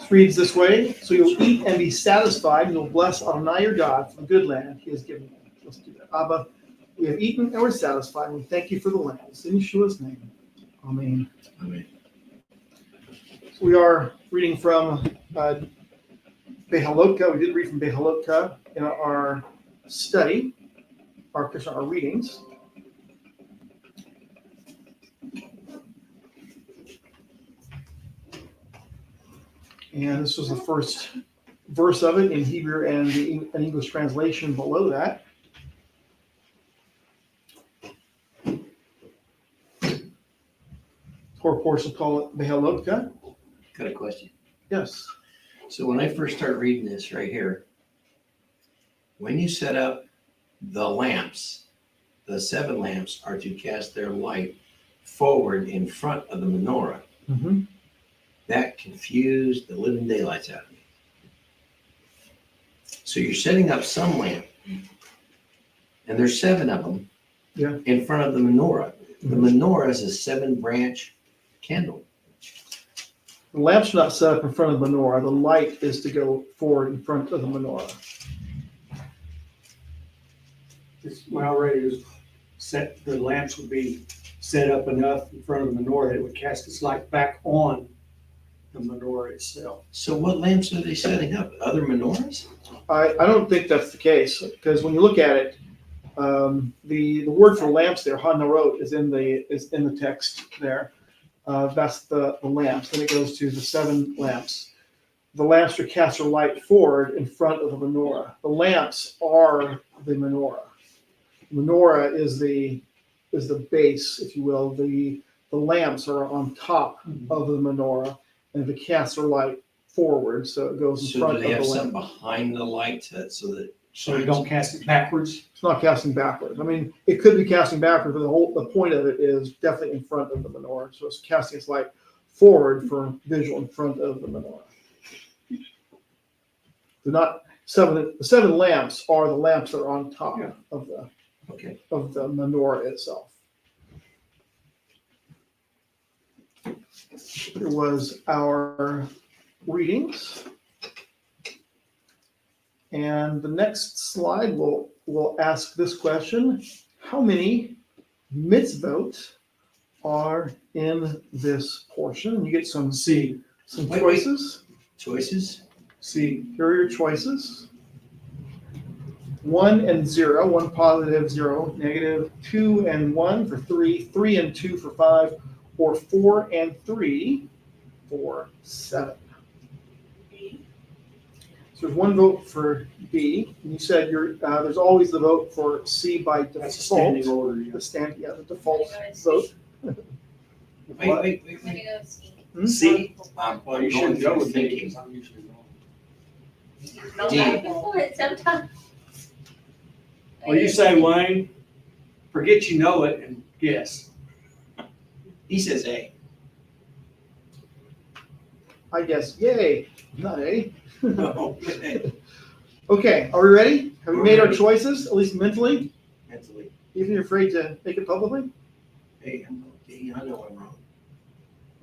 reads this way: so you'll eat and be satisfied, and you'll bless Adonai your God for the good land he has given you. Let's do that. Abba, we have eaten and we're satisfied, and we thank you for the land. It's in Yeshua's name. Amen. Amen. So we are reading from Beha'alotekha. We did read from Beha'alotekha in our study, our readings. And this was the first verse of it in Hebrew and an English translation below that. Torah portion call it Beha'alotekha. Got a question. Yes. So when I first started reading this right here, when you set up the lamps, the 7 lamps are to cast their light forward in front of the menorah. Mm-hmm. That confused the living daylights out of me. So you're setting up some lamp, and there's 7 of them in front of the menorah. The menorah is a 7-branch candle. The lamps are not set up in front of the menorah. The light is to go forward in front of the menorah. When I read it, was set, the lamps would be set up enough in front of the menorah that it would cast its light back on the menorah itself. So what lamps are they setting up? Other menorahs? I don't think that's the case, because when you look at it, the word for lamps there, hanarot, is in the text there. That's the lamps. Then it goes to the 7 lamps. The lamps are cast their light forward in front of the menorah. The lamps are the menorah. The menorah is the base, if you will. The lamps are on top of the menorah, and they cast their light forward, so it goes in So front do of they the have lamp. something behind the light so that So you don't cast it backwards. It's not casting backwards. I mean, it could be casting backwards, but the point of it is definitely in front of the menorah. So it's casting its light forward for visual in front of the menorah. They're not the 7 lamps are the lamps that are on top of the menorah itself. It was our readings. And the next slide will ask this question: how many mitzvot are in this portion? And you get some C. choices. choices? C. Here are your choices: 1 and 0, 1 positive, 0 negative, 2 and 1 for 3, 3 and 2 for 5, or 4 and 3 for 7. So there's 1 vote for B, and you said there's always the vote for C by default. That's a standing order. Yeah. The default vote. Wait. I'm gonna go C. C? Well, you shouldn't go with D thinking. because I'm usually wrong. I'll D. back and forth sometimes. Well, you say, Wayne, forget you know it and guess. He says A. I guess yay, not A. Okay. Okay, are we ready? Have we We're made our ready. choices, at least mentally? Mentally. Even if you're afraid to make it publicly? Hey, I'm B. I know I'm wrong.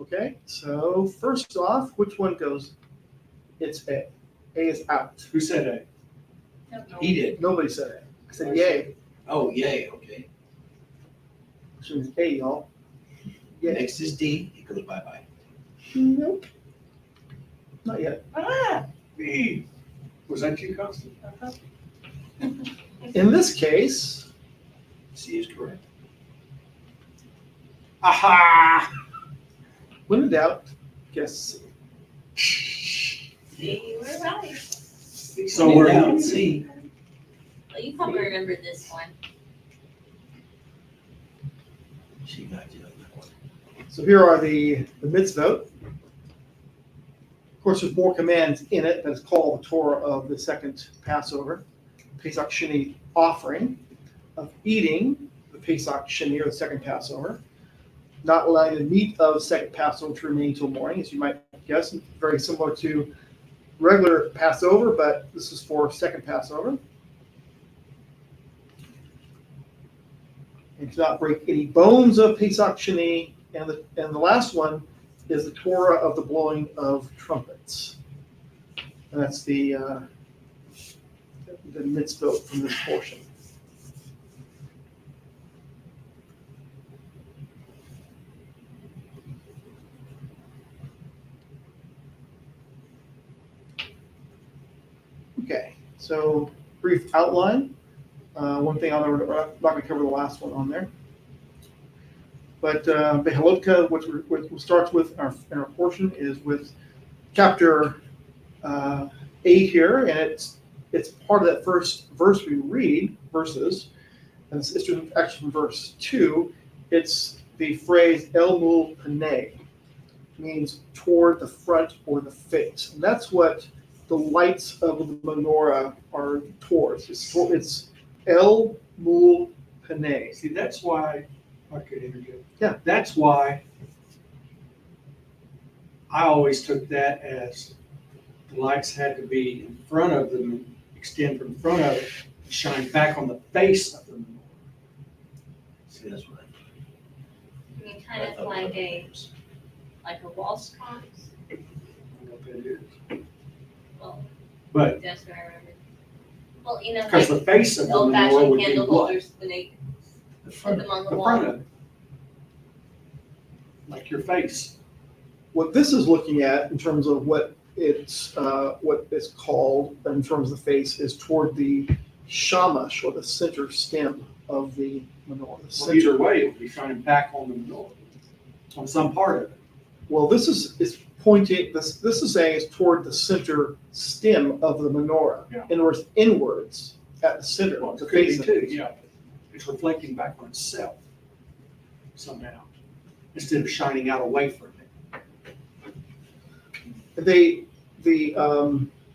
Okay, so first off, which one goes? It's A. A is out. Who said A? He did. Nobody said A. I said yay, Oh, yay. Okay. which means A, y'all. Yay. Next is D. It goes bye-bye. Nope. Not yet. B. Was that you, Constance? In this case, C is correct. Aha! when in doubt, guess C. You were right. So we're down C. Well, you probably remember this one. She got you on that one. So here are the mitzvot. Of course, there's more commands in it that's called the Torah of the second Passover, Pesach Sheni offering, of eating the Pesach Sheni or the second Passover, not allowing the meat of second Passover to remain until morning, as you might guess, very similar to regular Passover, but this is for second Passover. And to not break any bones of Pesach Sheni, and the last one is the Torah of the blowing of trumpets. And that's the mitzvot from this portion. Okay, so brief outline. One thing I'm not going to cover the last one on there. But Beha'alotekha, what starts with in our portion is with chapter 8 here, and it's part of that first verse we read, verses, and it's actually from verse 2. It's the phrase El Mul Panei, means toward the front or the face. And that's what the lights of the menorah are towards. It's El Mul Panei. See, that's why, I could interject. Yeah. That's why I always took that as the lights had to be in front of them, extend from front of it, and shine back on the face of the menorah. See, that's what I mean, kind of like a wall sconce. I don't know what that is. Well, But, that's what I remember. Well, you know, because like the face of the old menorah fashioned would be candle what? holders when they the put front. them on the The wall. front of it. Like your face. What this is looking at in terms of what it's called in terms of the face is toward the shamash, or the center stem of the menorah. The Well, center. either way, it would be shining back on the menorah, on some part of it. Well, this is pointing. This is saying it's toward the center stem of the menorah. Yeah. In other words, inwards at the center. Well, the it could be face of too, it. yeah. It's reflecting back on itself somehow, instead of shining out away from it. The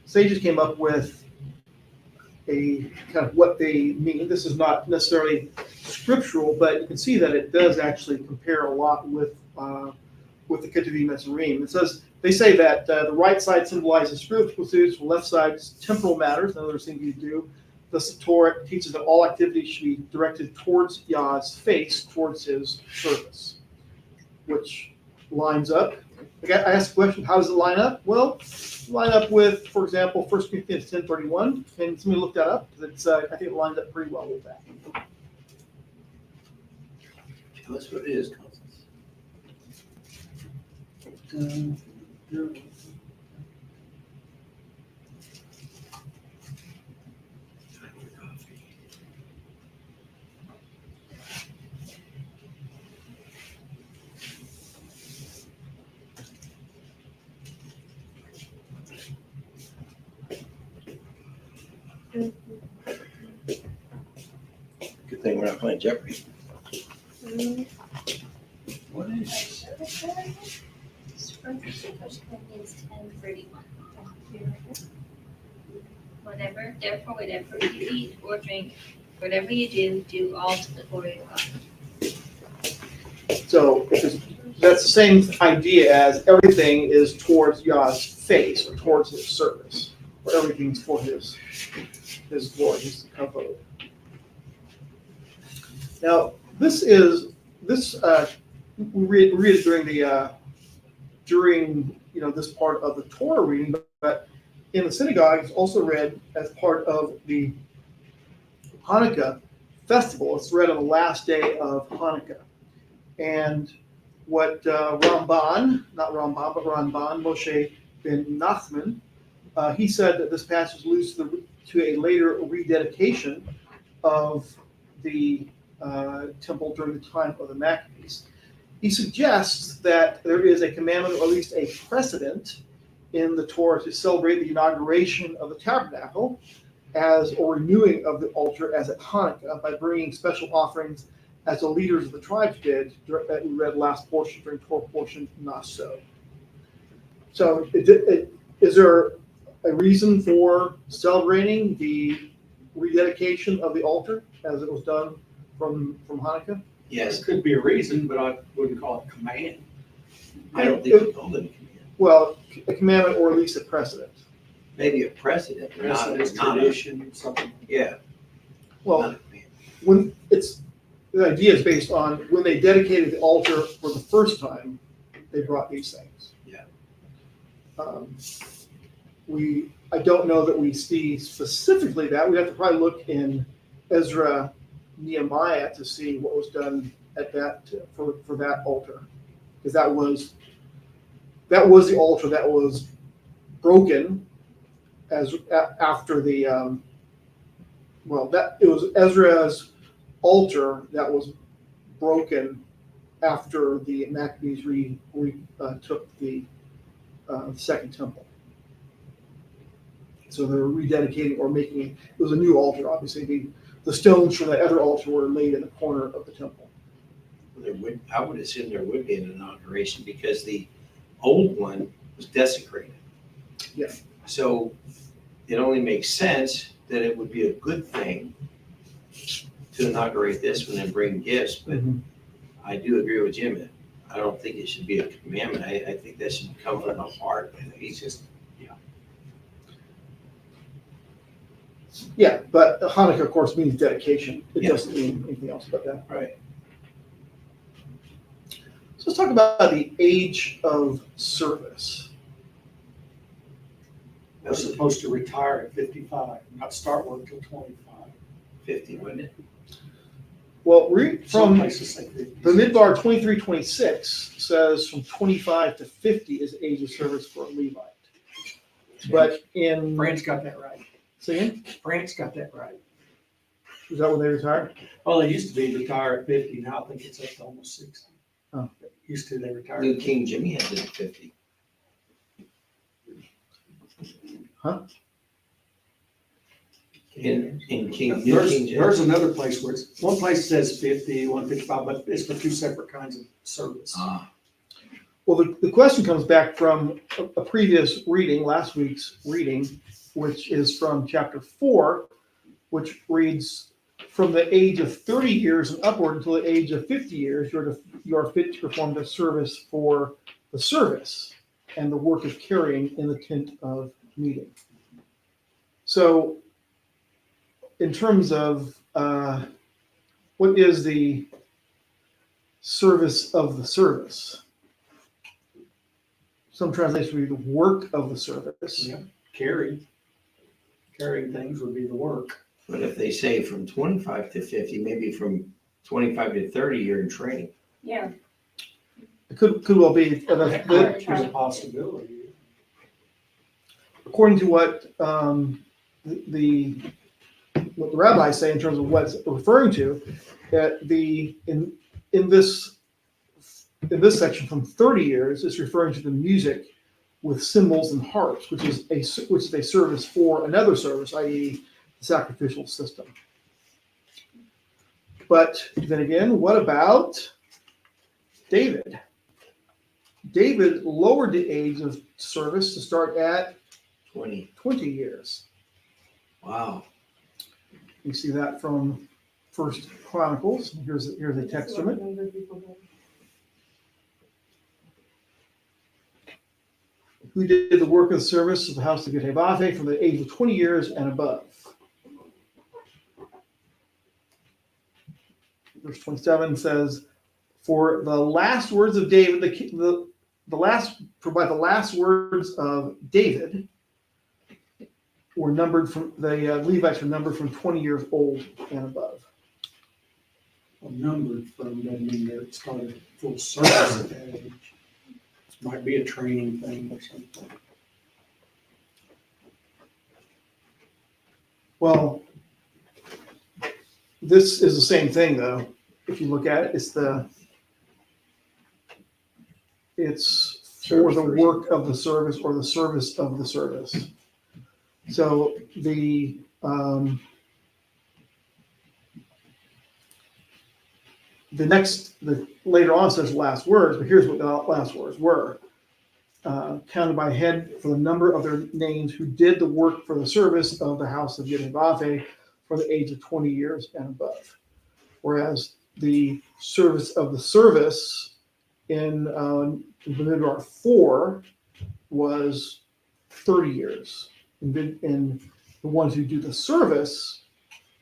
sages came up with a kind of what they mean. This is not necessarily scriptural, but you can see that it does actually compare a lot with the Ketuvim Mitzrayim. It says they say that the right side symbolizes spiritual pursuits, the left side is temporal matters, another thing you do. Thus, the Torah teaches that all activities should be directed towards Yah's face, towards His service, which lines up. I asked the question, how does it line up? Well, line up with, for example, 1 Corinthians 10:31. Can somebody look that up? Because I think it lines up pretty well with that. Tell us what it is, Constance. Time for coffee. Good thing we're not playing Jeopardy. What is? First Corinthians 10:31. Whatever, therefore, whatever you eat or drink, whatever you do all to the glory of God. So that's the same idea as everything is towards Yah's face, or towards His service, or everything's for His glory, His kavod. Now, this we read it during this part of the Torah reading, but in the synagogue it's also read as part of the Hanukkah festival. It's read on the last day of Hanukkah. And what Ramban, Moshe ben Nachman, he said that this passage alludes to a later rededication of the temple during the time of the Maccabees. He suggests that there is a commandment, or at least a precedent, in the Torah to celebrate the inauguration of the tabernacle or renewing of the altar as at Hanukkah by bringing special offerings as the leaders of the tribes did, that we read last portion during Torah portion, not so. So is there a reason for celebrating the rededication of the altar as it was done from Hanukkah? Yes, There could be a reason, but I wouldn't call it command. I don't think we call it a command. Well, a commandment or at least a precedent. Maybe a precedent, but not It's a tradition, something. Yeah. Well, not a command. when the idea is based on when they dedicated the altar for the first time, they brought these things. Yeah. I don't know that we see specifically that. We have to probably look in Ezra, Nehemiah to see what was done at that for that altar, because that was the altar that was broken after the it was Ezra's altar that was broken after the Maccabees took the second temple. So they're rededicating or making it was a new altar. Obviously, the stones for the other altar were laid in the corner of the temple. I would assume there would be an inauguration because the old one was desecrated. Yeah. So it only makes sense that it would be a good thing to inaugurate this one and bring gifts, but I do agree with Jim. I don't think it should be a commandment. I think that should come from the heart. He's just, Yeah, but Hanukkah, of course, means dedication. It Yeah. doesn't mean anything else but that. right. So let's talk about the age of service. They're supposed to retire at 55, not start work till 25. 50, wouldn't it? Well, read Some from places say 50. the Midbar 23:26 says from 25 to 50 is the age of service for a Levite. But in France got that right. saying, France got that right. is that when they retired? Well, they used to be retire at 50, now I think it's up to almost 60. Oh. Used to, they retired. New King Jimmy had it at 50. Huh? In New King There's James. another place where it's, one place says 50, 155, but it's for two separate kinds of service. Well, the question comes back from a previous reading, last week's reading, which is from chapter 4, which reads, from the age of 30 years and upward until the age of 50 years, you are fit to perform the service for the service and the work of carrying in the tent of meeting. So, in terms of what is the service of the service? Some translations read the work of the service. Yeah. Carrying things would be the work. But if they say from 25 to 50, maybe from 25 to 30, you're in training. Yeah. It could well be. There's a possibility. According to what the rabbis say in terms of what it's referring to, in this section from 30 years, it's referring to the music with cymbals and harps, which is a service for another service, i.e., the sacrificial system. But then again, what about David? David lowered the age of service to start at 20 years. Wow. You see that from First Chronicles. Here's a text from it. Who did the work of the service of the house of Beha'alotekha from the age of 20 years and above. Verse 27 says, for the last words of David, the last words of David were numbered from the Levites were numbered from 20 years old and above. Well, numbered from doesn't mean they're started full service at that age. Might be a training thing or something. Well, this is the same thing though. If you look at it, it's for the work of the service or the service of the service. So later on says last words, but here's what the last words were. Counted by head for the number of their names who did the work for the service of the house of Beha'alotekha for the age of 20 years and above. Whereas the service of the service in Midrash 4 was 30 years. In the ones who do the service,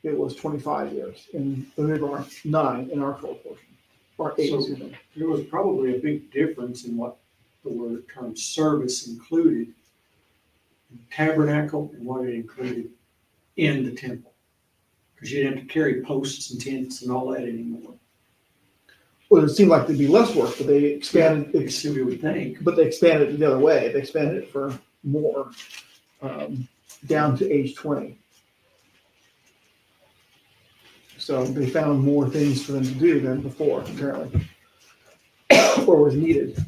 it was 25 years. In Midrash 9 in our Torah portion, or 8. So there was probably a big difference in what the term service included tabernacle and what it included in the temple. Because you didn't have to carry posts and tents and all that anymore. Well, it seemed like there'd be less work, but they expanded, You would think. but they expanded it the other way. They expanded it for more, down to age 20. So they found more things for them to do than before, apparently, or was needed.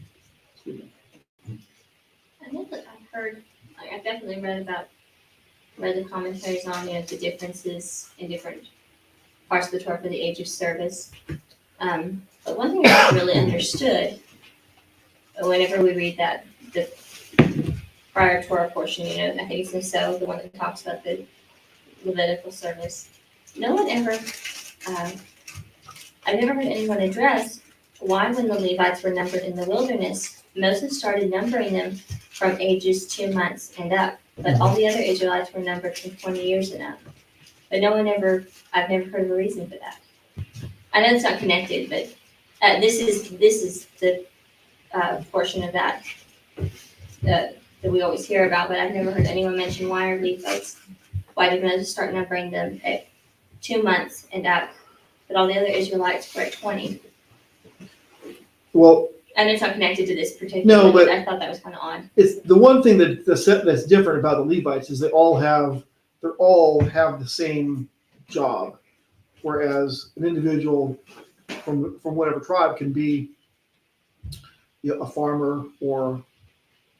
Excuse me. I know that I've heard, like, I've definitely read the commentaries on, the differences in different parts of the Torah for the age of service. But one thing I haven't really understood, whenever we read that, the prior Torah portion, I think it's in So, the one that talks about the Levitical service. No one ever, I've never heard anyone address why when the Levites were numbered in the wilderness, Moses started numbering them from ages 2 months and up, but all the other Israelites were numbered from 20 years and up. But no one ever, I've never heard of a reason for that. I know it's not connected, but this is the portion of that that we always hear about, but I've never heard anyone mention why did Moses start numbering them at 2 months and up, but all the other Israelites were at 20. Well, And it's not connected to this particular. No, but- I thought that was kind of odd. it's the one thing that's different about the Levites is they all have the same job, whereas an individual from whatever tribe can be a farmer or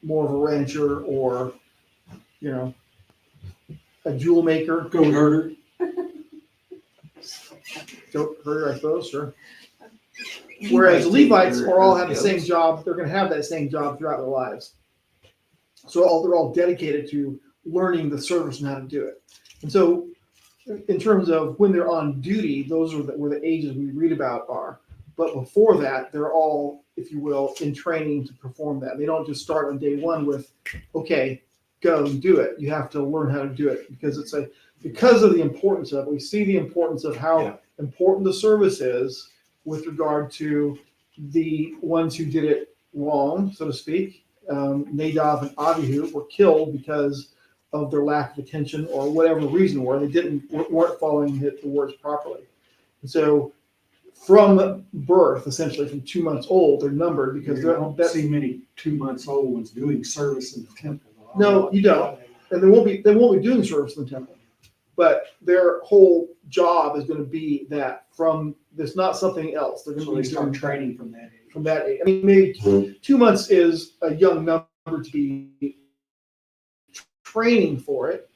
more of a rancher or a jewel maker, Goat herder. goat herder, I suppose, sure. Whereas the Levites all have the same job, they're going to have that same job throughout their lives. So they're all dedicated to learning the service and how to do it. And so in terms of when they're on duty, those are where the ages we read about are. But before that, they're all, if you will, in training to perform that. They don't just start on day one with, okay, go and do it. You have to learn how to do it because of the importance of it. We see the importance of how important the service is with regard to the ones who did it wrong, so to speak. Nadab and Abihu were killed because of their lack of attention or whatever reason were. They weren't following the words properly. And so from birth, essentially from 2 months old, they're numbered because You don't see many 2 months old ones doing service in the temple. No, you don't. And they won't be doing service in the temple. But their whole job is going to be that from this, not something else. They're going So to they be start doing training from that age. from that age. I mean, maybe 2 months is a young number to be training for it,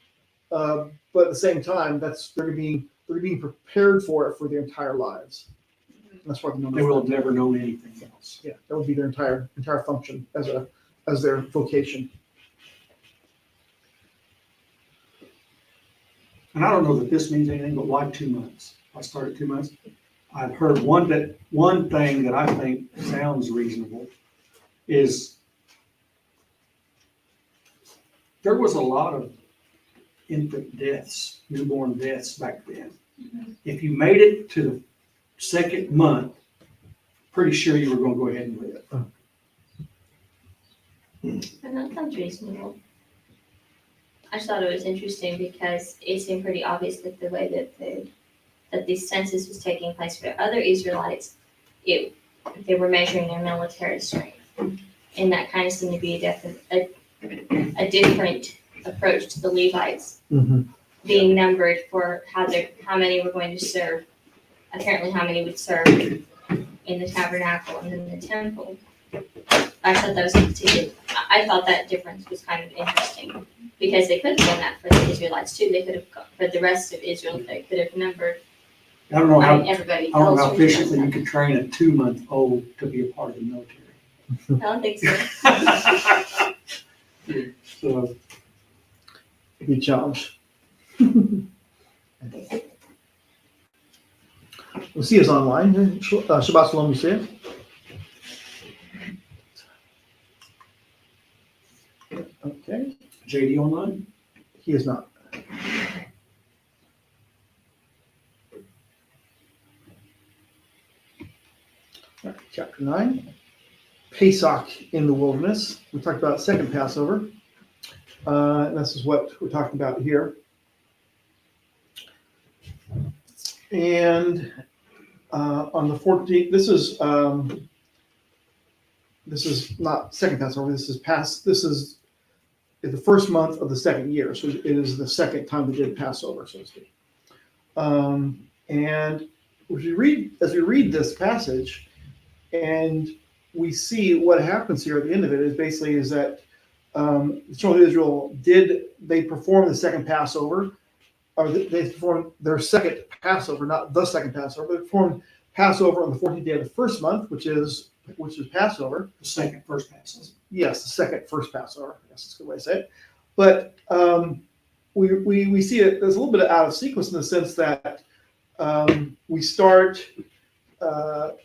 but at the same time, they're being prepared for it for their entire lives. That's why the number. They will have never known anything else. Yeah, that would be their entire function as their vocation. And I don't know that this means anything, but why 2 months? I started 2 months. I've heard one thing that I think sounds reasonable is there was a lot of infant deaths, newborn deaths back then. If you made it to the second month, pretty sure you were going to go ahead and live. And that sounds reasonable. I just thought it was interesting because it seemed pretty obvious that the way that the census was taking place for other Israelites, they were measuring their military strength, and that kind of seemed to be a different approach to the Levites being numbered for how many were going to serve. Apparently, how many would serve in the tabernacle and in the temple. I thought that difference was kind of interesting because they could have done that for the Israelites too. They could have, for the rest of Israel, they could have numbered. I don't know everybody. I don't know how efficiently you could train a 2-month-old to be a part of the military. I don't think so. So It'd be a challenge. We'll see us online. Shabbat Shalom, you see it? Okay, JD online? he is not. All right, chapter 9, Pesach in the wilderness. We talked about second Passover. And this is what we're talking about here. And on the 14th, this is not second Passover. This is the first month of the second year. So it is the second time we did Passover, so to speak. And as we read this passage, and we see what happens here at the end of it is that the children of Israel they perform the second Passover, or they performed their second Passover, not the second Passover. They performed Passover on the 14th day of the first month, which is Passover. The first Passover. Yes, the first Passover. I guess that's a good way to say it. But we see it. There's a little bit of out of sequence in the sense that we start.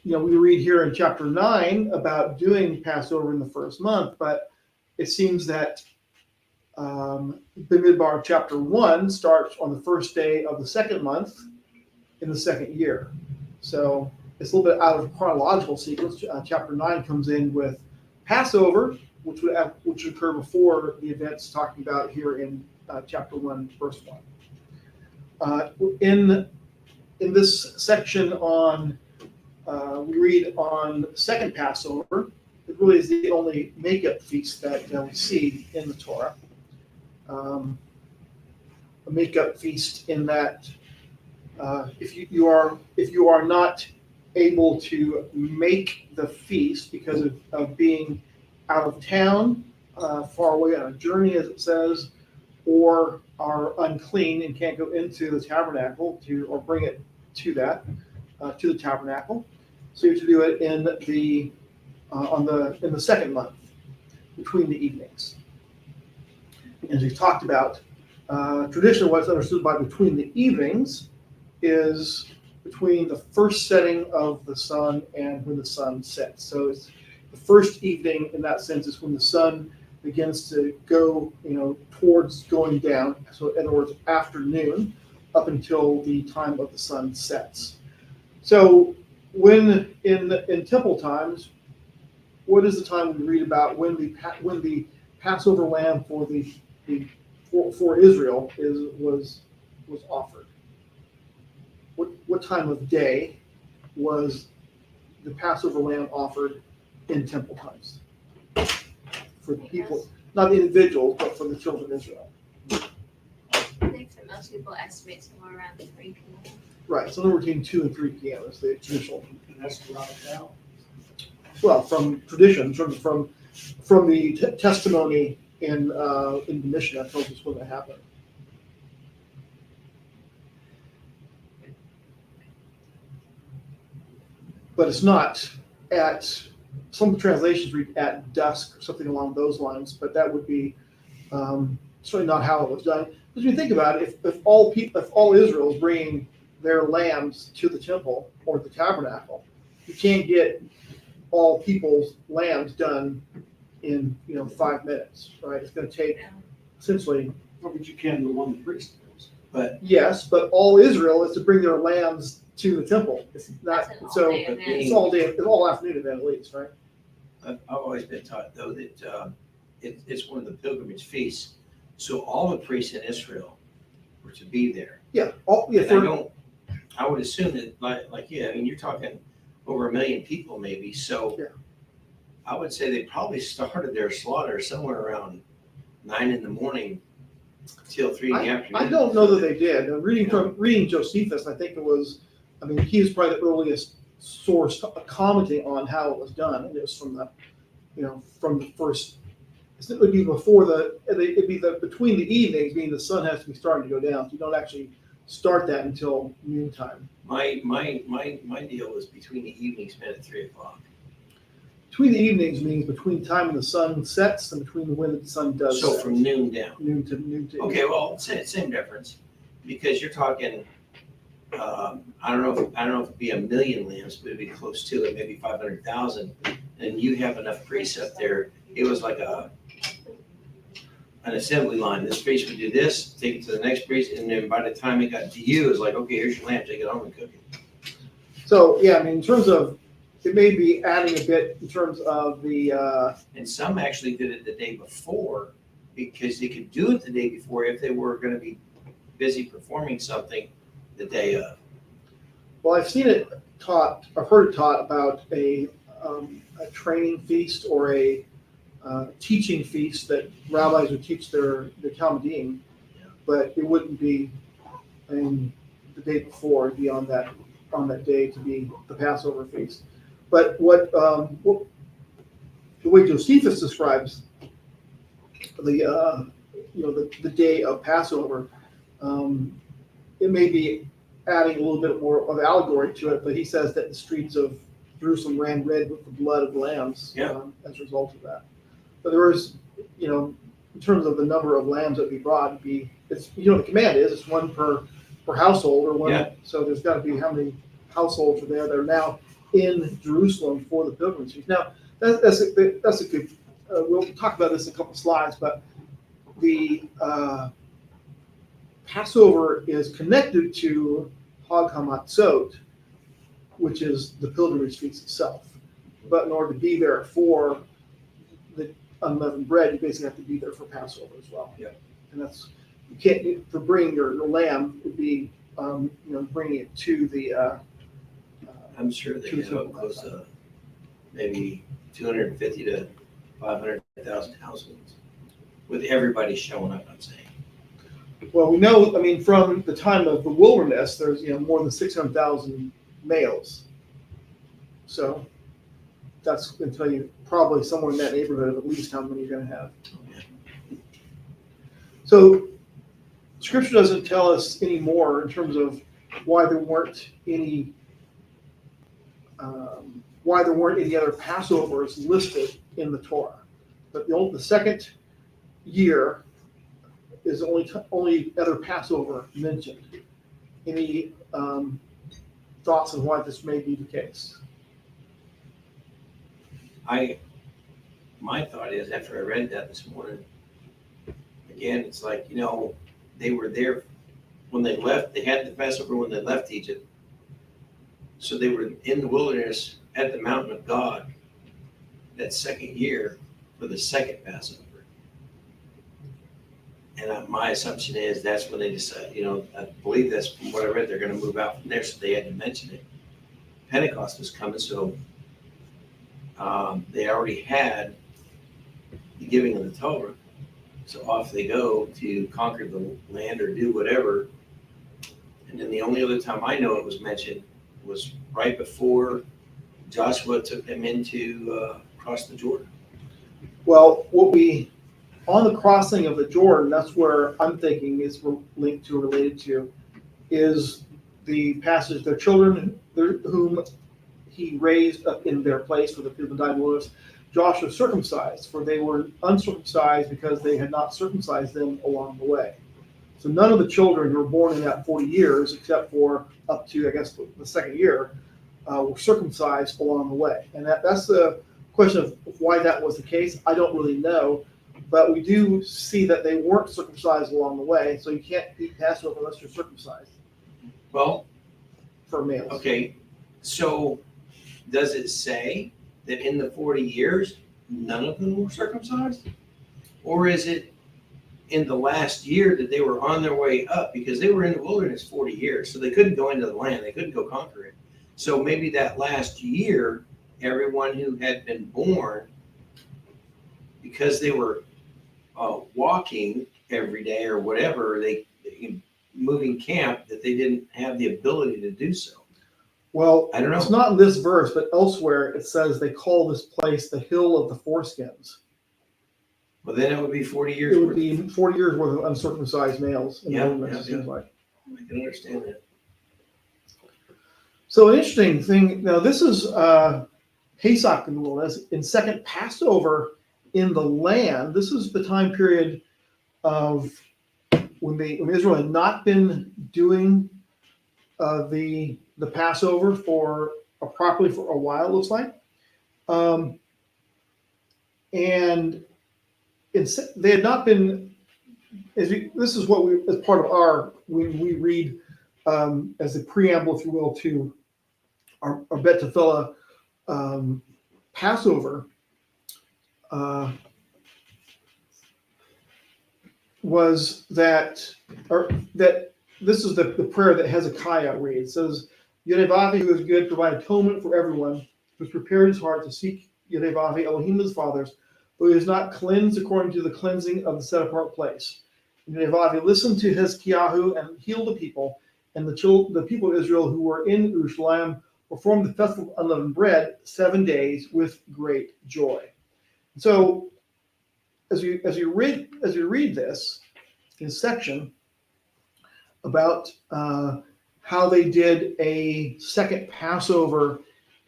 We read here in chapter 9 about doing Passover in the first month, but it seems that Bimidbar chapter 1 starts on the first day of the second month in the second year. So it's a little bit out of chronological sequence. Chapter 9 comes in with Passover, which would occur before the events talking about here in chapter 1, verse 1. In this section we read on second Passover. It really is the only makeup feast that we see in the Torah. A makeup feast in that if you are not able to make the feast because of being out of town, far away on a journey, as it says, or are unclean and can't go into the tabernacle or bring it to the tabernacle, so you have to do it in the second month, between the evenings. As we've talked about, traditionally what's understood by between the evenings is between the first setting of the sun and when the sun sets. So it's the first evening in that sense is when the sun begins to go, towards going down. So in other words, afternoon up until the time of the sun sets. So when in temple times, what is the time we read about when the Passover lamb for Israel was offered? What time of day was the Passover lamb offered in temple times for the people, not the individuals, but for the children of Israel? I think that most people estimate somewhere around 3 p.m. Right, somewhere between 2 and 3 p.m. is the traditional. And that's right out. Well, from tradition, from the testimony in the Mishnah, that tells us when that happened. But it's not at, some translations read at dusk or something along those lines, but that would be certainly not how it was done. Because when you think about it, if all Israel is bringing their lambs to the temple or the tabernacle, you can't get all people's lambs done in 5 minutes, right? It's going to take essentially. But you can the one the priest does. But Yes, but all Israel is to bring their lambs to the temple. It's not That's an so. all-day event. It's all day. It's all afternoon event at least, right? I've always been taught, though, that it's one of the pilgrimage feasts. So all the priests in Israel were to be there. Yeah. And I would assume that, you're talking over 1 million people maybe. So Yeah. I would say they probably started their slaughter somewhere around 9 in the morning till 3 in the afternoon. I don't know that they did. Reading Josephus, I think it was. I mean, he is probably the earliest source commenting on how it was done. And it was from the first. It would be between the evenings, meaning the sun has to be starting to go down. So you don't actually start that until noontime. My deal was between the evenings, meant at 3 o'clock. Between the evenings means between the time when the sun sets and between when the sun does So set. from noon down. Noon to Okay, well, same difference, because you're talking, I don't know if it'd be 1 million lambs, but it'd be close to it, maybe 500,000. And you have enough priests up there. It was like an assembly line. This priest would do this, take it to the next priest, and then by the time it got to you, it's like, okay, here's your lamb, take it home and cook it. So yeah, I mean, in terms of, it may be adding a bit in terms of the. And some actually did it the day before because they could do it the day before if they were gonna be busy performing something the day of. Well, I've seen it taught, I've heard it taught about a training feast or a teaching feast that rabbis would teach their Talmudim, Yeah. but it wouldn't be the day before, it'd be on that day to be the Passover feast. But what the way Josephus describes the day of Passover, it may be adding a little bit more of allegory to it, but he says that the streets of Jerusalem ran red with the blood of lambs as a result of that. But there was, in terms of the number of lambs that would be brought, the command is it's one per household or one. Yeah. So there's got to be how many households are there that are now in Jerusalem for the pilgrimage feast. Now that's a good. We'll talk about this in a couple slides, but the Passover is connected to Hag HaMatzot, which is the pilgrimage feast itself. But in order to be there for the unleavened bread, you basically have to be there for Passover as well. Yeah. And that's, you can't, for bringing your lamb would be, bringing it to the. I'm sure they have up close to maybe 250 to 500,000 households with everybody showing up, I'm saying. Well, we know, from the time of the wilderness, there's, more than 600,000 males. So that's going to tell you probably somewhere in that neighborhood of at least how many you're going to have. So Scripture doesn't tell us any more in terms of why there weren't any other Passovers listed in the Torah. But the second year is the only other Passover mentioned. Any thoughts on why this may be the case? My thought is, after I read that this morning, again, it's like, they were there when they left. They had the Passover when they left Egypt. So they were in the wilderness at the mountain of God that second year for the second Passover. And my assumption is that's when they decided, I believe that's from what I read, they're going to move out from there, so they had to mention it. Pentecost was coming, so they already had the giving of the Torah. So off they go to conquer the land or do whatever. And then the only other time I know it was mentioned was right before Joshua took them into cross the Jordan. Well, on the crossing of the Jordan, that's where I'm thinking is linked to, related to, is the passage, their children whom he raised up in their place for the people who died in the wilderness, Joshua circumcised, for they were uncircumcised because they had not circumcised them along the way. So none of the children who were born in that 40 years, except for up to, I guess, the second year, were circumcised along the way. And that's the question of why that was the case. I don't really know. But we do see that they weren't circumcised along the way, so you can't eat Passover unless you're circumcised. Well, for males. Okay, so does it say that in the 40 years, none of them were circumcised? Or is it in the last year that they were on their way up? Because they were in the wilderness 40 years, so they couldn't go into the land, they couldn't go conquer it. So maybe that last year, everyone who had been born, because they were walking every day or whatever, they moving camp, that they didn't have the ability to do so. Well, I don't know. It's not in this verse, but elsewhere it says they call this place the Hill of the Foreskins. Well, then it would be 40 years. It would be 40 years worth of uncircumcised males in the wilderness, it seems like. I can understand that. So an interesting thing, now this is Pesach in the wilderness. In second Passover in the land, this is the time period of when Israel had not been doing the Passover properly for a while, it looks like. And they had not been, this is what as part of we read as the preamble, if you will, to our Bet Tefillah Passover. was that, that this is the prayer that Hezekiah reads. It says, Yedevavi, who is good, provide atonement for everyone, who has prepared his heart to seek Yedevavi, Elohim of his fathers, but he is not cleansed according to the cleansing of the set apart place. Yedevavi listened to Hezekiah and healed the people, and the people of Israel who were in Jerusalem performed the festival of unleavened bread 7 days with great joy. So, as you read this section about how they did a second Passover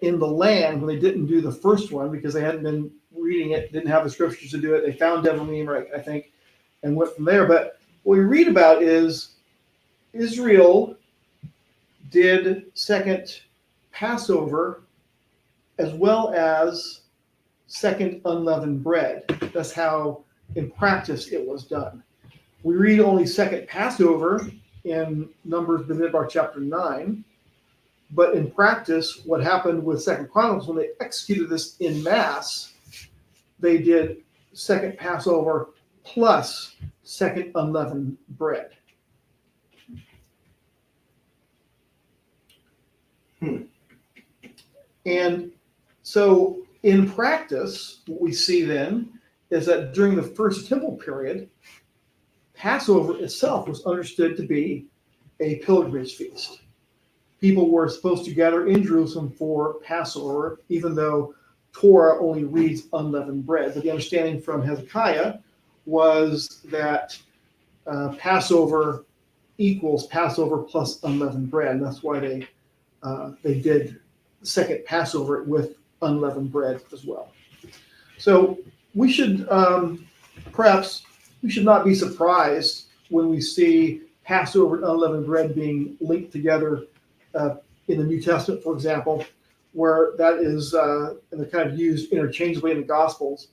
in the land when they didn't do the first one because they hadn't been reading it, didn't have the scriptures to do it. They found Devarim, right, I think, and went from there. But what we read about is Israel did second Passover as well as second unleavened bread. That's how, in practice, it was done. We read only second Passover in Numbers, B'midbar chapter 9, but in practice, what happened with Second Chronicles, when they executed this in mass, they did second Passover plus second unleavened bread. And so in practice, what we see then is that during the first temple period, Passover itself was understood to be a pilgrimage feast. People were supposed to gather in Jerusalem for Passover, even though Torah only reads unleavened bread. But the understanding from Hezekiah was that Passover equals Passover plus unleavened bread. And that's why they did the second Passover with unleavened bread as well. So we should perhaps we should not be surprised when we see Passover and unleavened bread being linked together in the New Testament, for example, where that is and they're kind of used interchangeably in the Gospels.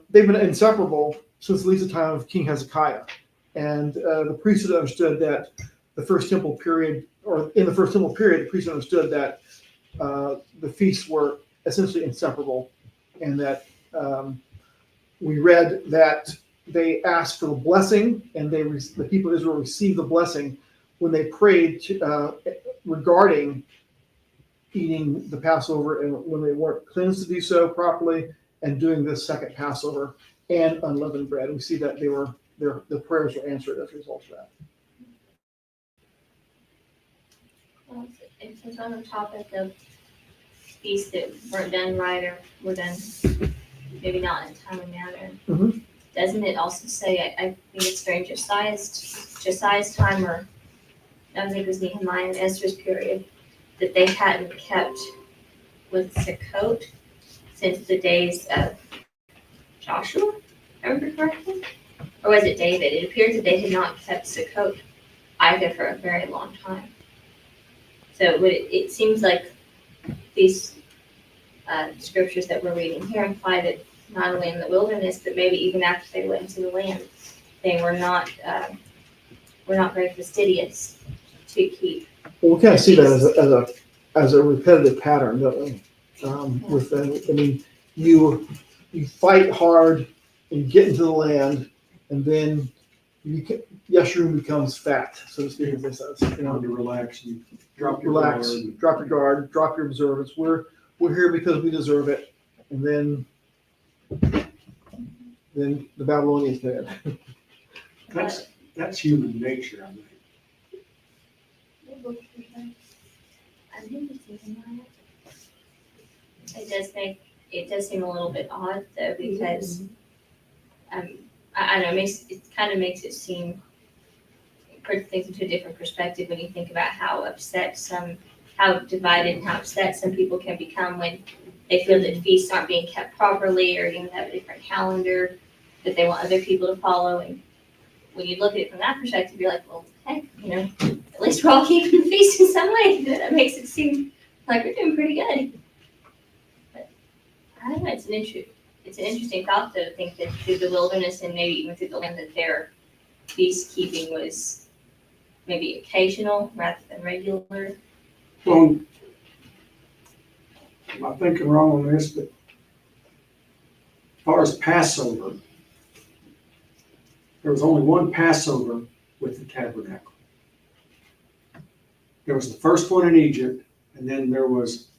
They've been inseparable since at least the time of King Hezekiah, and the priesthood understood that the first temple period, or in the first temple period, the priesthood understood that the feasts were essentially inseparable, and that we read that they asked for the blessing, and the people of Israel received the blessing when they prayed regarding eating the Passover, and when they weren't cleansed to do so properly, and doing this second Passover and unleavened bread. And we see that their prayers were answered as a result of that. Well, since on the topic of feasts that weren't done right or were done maybe not in a timely manner, Mhm. doesn't it also say, I think it's during Josiah's time, or I don't think it was Nehemiah and Ezra's period, that they hadn't kept with Sukkot since the days of Joshua, if I remember correctly? Or was it David? It appears that they had not kept Sukkot either for a very long time. So it seems like these scriptures that we're reading here imply that not only in the wilderness, but maybe even after they went into the land, they were not very fastidious to keep. Well, we kind of see that as a repetitive pattern, don't we? You fight hard and get into the land, and then Yeshurun becomes fat, so to speak, as they says. To relax and drop your Relax, guard. drop your guard, drop your observance. We're here because we deserve it, and then the Babylonians did. That's human nature, I think. I think it's Nehemiah. It does seem a little bit odd though, because I don't know, it kind of makes it seem, puts things into a different perspective when you think about how divided and how upset some people can become when they feel that feasts aren't being kept properly, or even have a different calendar that they want other people to follow. And when you look at it from that perspective, you're like, well, heck, at least we're all keeping the feast in some way. That makes it seem like we're doing pretty good. But I don't know, it's an interesting thought to think that through the wilderness and maybe even through the land, that their feast keeping was maybe occasional rather than regular. Well, I'm thinking wrong on this, but as far as Passover, there was only one Passover with the tabernacle. There was the first one in Egypt, and then there was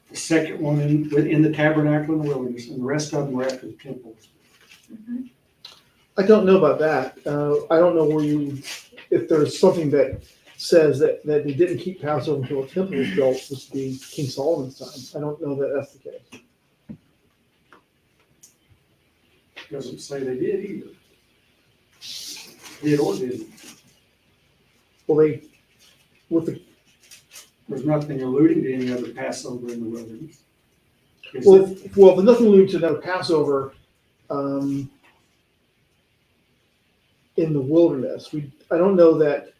the second one in the tabernacle in the wilderness, and the rest of them were after the temple. Mhm. I don't know about that. I don't know if there's something that says that they didn't keep Passover until the temple was built, which would be King Solomon's time. I don't know that that's the case. Doesn't say they did either. Did or didn't. Well, There's nothing alluding to any other Passover in the wilderness. Is well, there? well, there's nothing alluding to another Passover in the wilderness. I don't know that,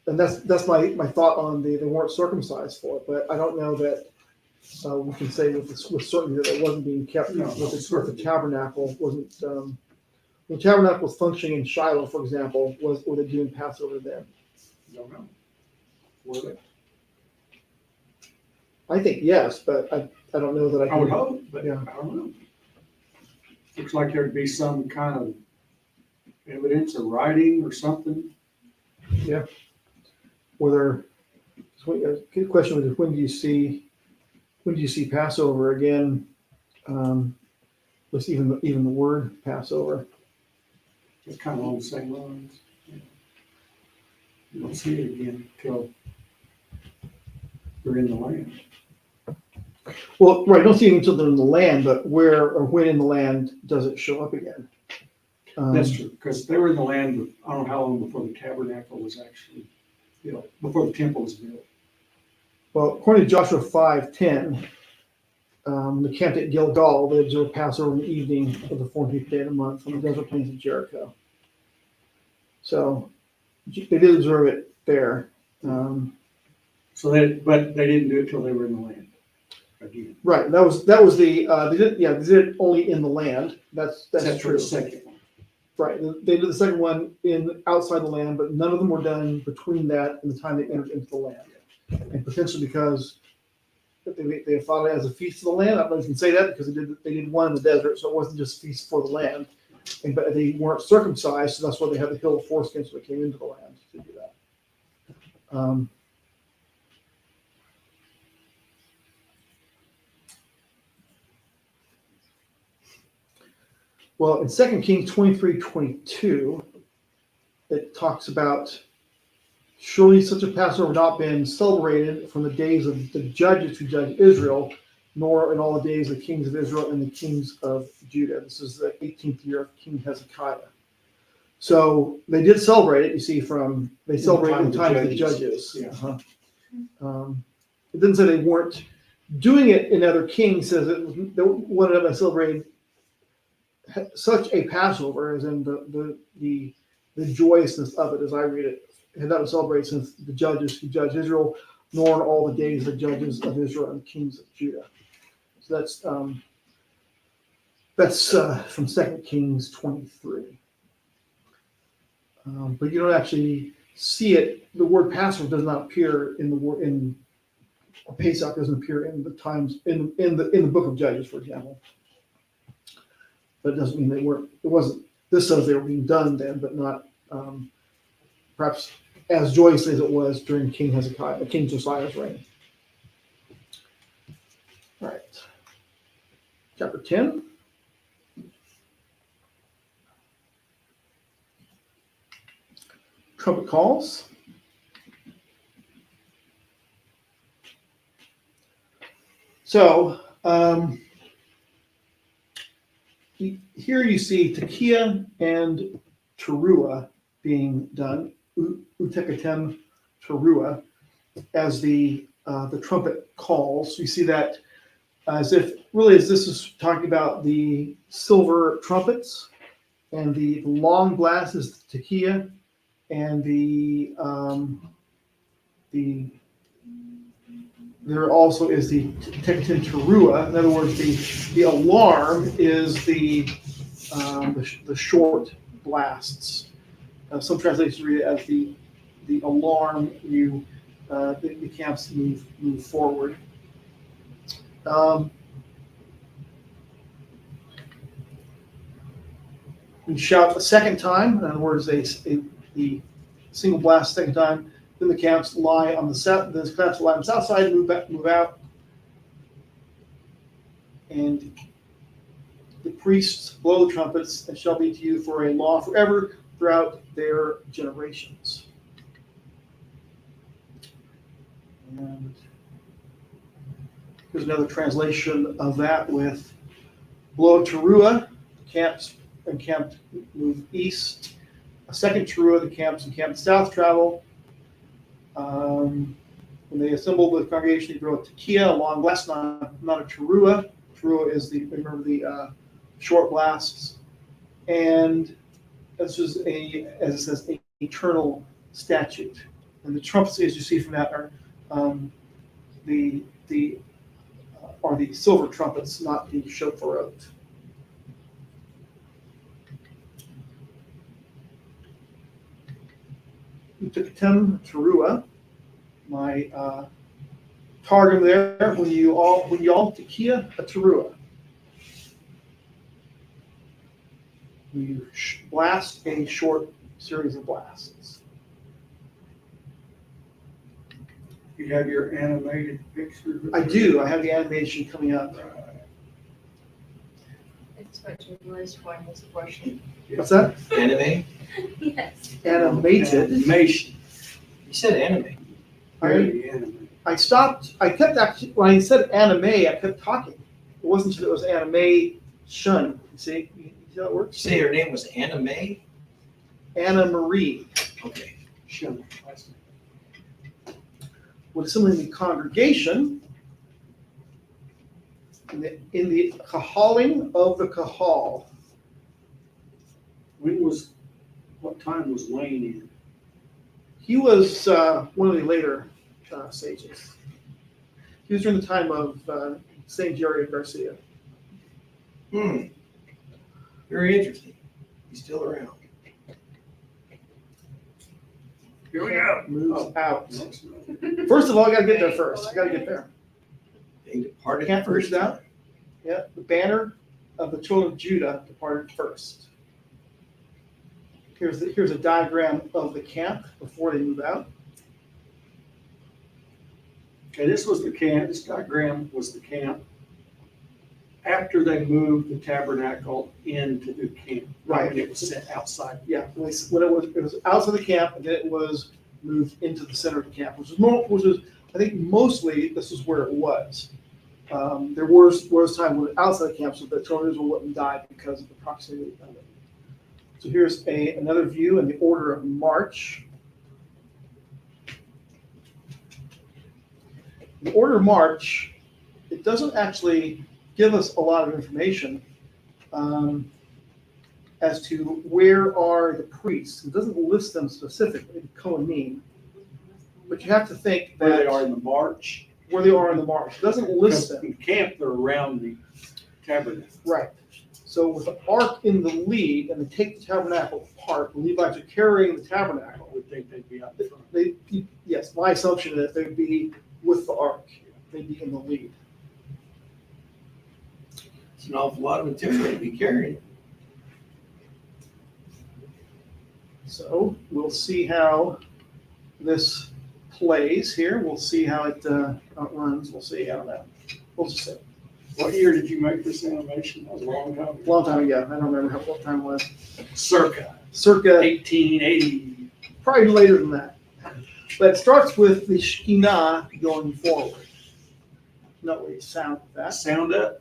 and that's my thought on they weren't circumcised for it, but I don't know that we can say with certainty that it wasn't being kept No, with the certainly. tabernacle wasn't. When the tabernacle was functioning in Shiloh, for example, were they doing Passover then? Don't know. Were they? I think yes, but I don't know that I I would can. hope, but Yeah. I don't know. Looks like there'd be some kind of evidence or writing or something. Whether good question was when do you see Passover again? With even the word Passover. It's kind of on the same lines. You don't see it again until they're in the land. Well, right, don't see it until they're in the land, but where or when in the land does it show up again? That's true, because they were in the land, I don't know how long before the tabernacle was actually built, before the temple was built. Well, according to Joshua 5:10, the camped at Gilgal, they observed Passover in the evening of the 14th day of the month on the desert plains of Jericho. So they did observe it there. But they didn't do it till they were in the land again. Right, that was the they did it only in the land. That's Except for true. the second one. Right, they did the second one outside the land, but none of them were done between that and the time they entered into the land. And potentially because they thought it as a feast of the land. I don't know if you can say that because they did one in the desert, so it wasn't just a feast for the land. But they weren't circumcised, so that's why they had the hill of foreskins when they came into the land to do that. Well, in 2 Kings 23:22, it talks about surely such a Passover had not been celebrated from the days of the judges who judged Israel, nor in all the days of the kings of Israel and the kings of Judah. This is the 18th year of King Hezekiah. So they did celebrate it. You see, they celebrated in the time of the judges. Yeah. It didn't say they weren't doing it in other kings. Says it they wanted to celebrate such a Passover, as in the joyousness of it, as I read it, had not been celebrated since the judges who judged Israel, nor in all the days of the judges of Israel and the kings of Judah. So that's from 2 Kings 23. But you don't actually see it. The word Passover does not appear in the word in Pesach doesn't appear in the times in the book of Judges, for example. But it doesn't mean they weren't. It wasn't. This says they were being done then, but not perhaps as joyously as it was during King Josiah's reign. All right. Chapter 10. Trumpet calls. So here you see Tekiah and Teruah being done, Utekatem Teruah, as the trumpet calls. You see that as if really as this is talking about the silver trumpets, and the long blast is the Tekiah, and there also is the Tekatim Teruah. In other words, the alarm is the short blasts. Some translations read it as the alarm. The camps move forward. You shout a second time, in other words, the single blast second time, then the camps lie on the south, the camps lie on the south side, move out. And the priests blow the trumpets, and shall be to you for a law forever throughout their generations. And here's another translation of that with blow teruah, camps encamped move east. A second teruah, the camps encamped south travel. When they assemble the congregation, they blow a tekiah, a long blast, not a teruah. Teruah is the short blasts, and this is as it says, a eternal statute. And the trumpets, as you see from that, are the silver trumpets, not the shofarot. Utaktem teruah, my targum there. When you all tekiah a teruah, you blast a short series of blasts. You have your animated picture? I do. I have the animation coming up. That's what you was for in this portion. What's that? Anime? Yes. Animated. Animation. You said anime. Very animated. I stopped. I kept actually when I said anime, I kept talking. It wasn't until it was animation. You see how it works? You say her name was Anime? Anna Marie. Okay. Sure. When assembling the congregation, in the kahaling of the kahal. What time was Wayne in? He was one of the later sages. He was during the time of Saint Jerry Garcia. Very interesting. He's still around. Here we go. Moves out. Next one. First of all, I got to get there first. I got to get there. They departed Can't first. push out. Yeah, the banner of the children of Judah departed first. Here's a diagram of the camp before they move out. Okay, this was the camp. This diagram was the camp after they moved the tabernacle into the camp. Right. When it was set outside. Yeah, when it was outside the camp, and then it was moved into the center of the camp, which was I think mostly this is where it was. There was time when outside the camp, so the children of Israel wouldn't die because of the proximity of it. So here's another view in the order of march. The order of march, it doesn't actually give us a lot of information as to where are the priests. It doesn't list them specifically, the Kohanim. But you have to think that Where they are in the march. where they are in the march. It doesn't list Because them. in camp, they're around the tabernacle. Right. So with the ark in the lead, and they take the tabernacle apart, the Levites are carrying the tabernacle. I would think they'd be out in front. Yes, my assumption is they'd be with the ark. They'd be in the lead. It's an awful lot of material to be carrying. So we'll see how this plays here. We'll see how it runs. We'll see. I don't know. We'll just see. What year did you make this animation? That was a long time ago. Long time ago. I don't remember what time it was. Circa Circa, 1880. probably later than that. But it starts with the Shekinah going forward. Not where you sound with that. Sound up.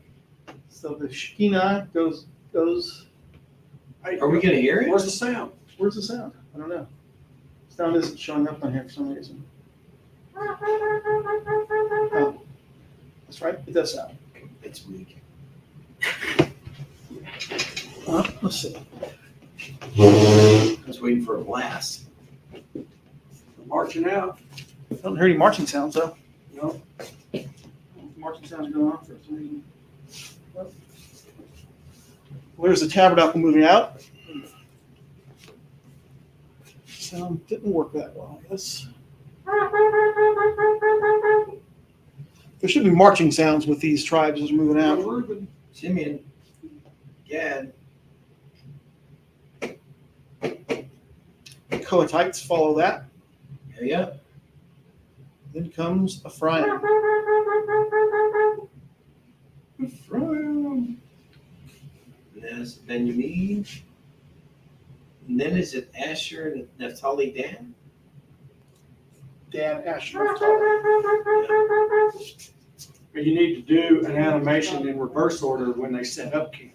So the Shekinah goes. Hey, Are we going to hear it? Where's the sound? Where's the sound? I don't know. Sound isn't showing up on here for some reason. Oh, that's right. It does sound. It's weak. Let's see. I was waiting for a blast. They're marching out. I don't hear any marching sounds though. No. Marching sounds going on for some reason. Well, there's the tabernacle moving out. Sound didn't work that well, I guess. There should be marching sounds with these tribes as they're moving out. Simeon, Gad, Kohathites follow that. Yeah. Then comes Ephraim. Ephraim. And that's Benjamin. And then is it Asher and Naphtali, Dan? Dan, Asher, But you need to do an animation in reverse order when they set up camp.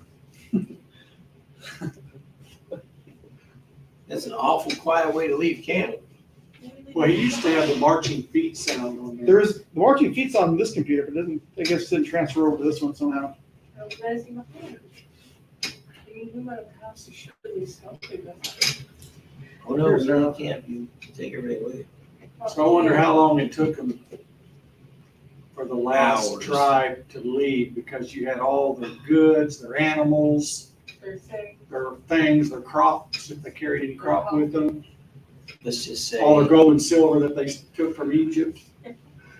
That's an awful quiet way to leave camp. Well, he used to have the marching feet sound on there. There's the marching feet's on this computer, but doesn't, I guess it didn't transfer over to this one somehow. Oh no, you can't. You take everything with you. So I wonder how long it took them for the last Hours. tribe to leave, because you had all their goods, their animals, their things, their crops, if they carried any crop with them, Let's just say. all the gold and silver that they took from Egypt.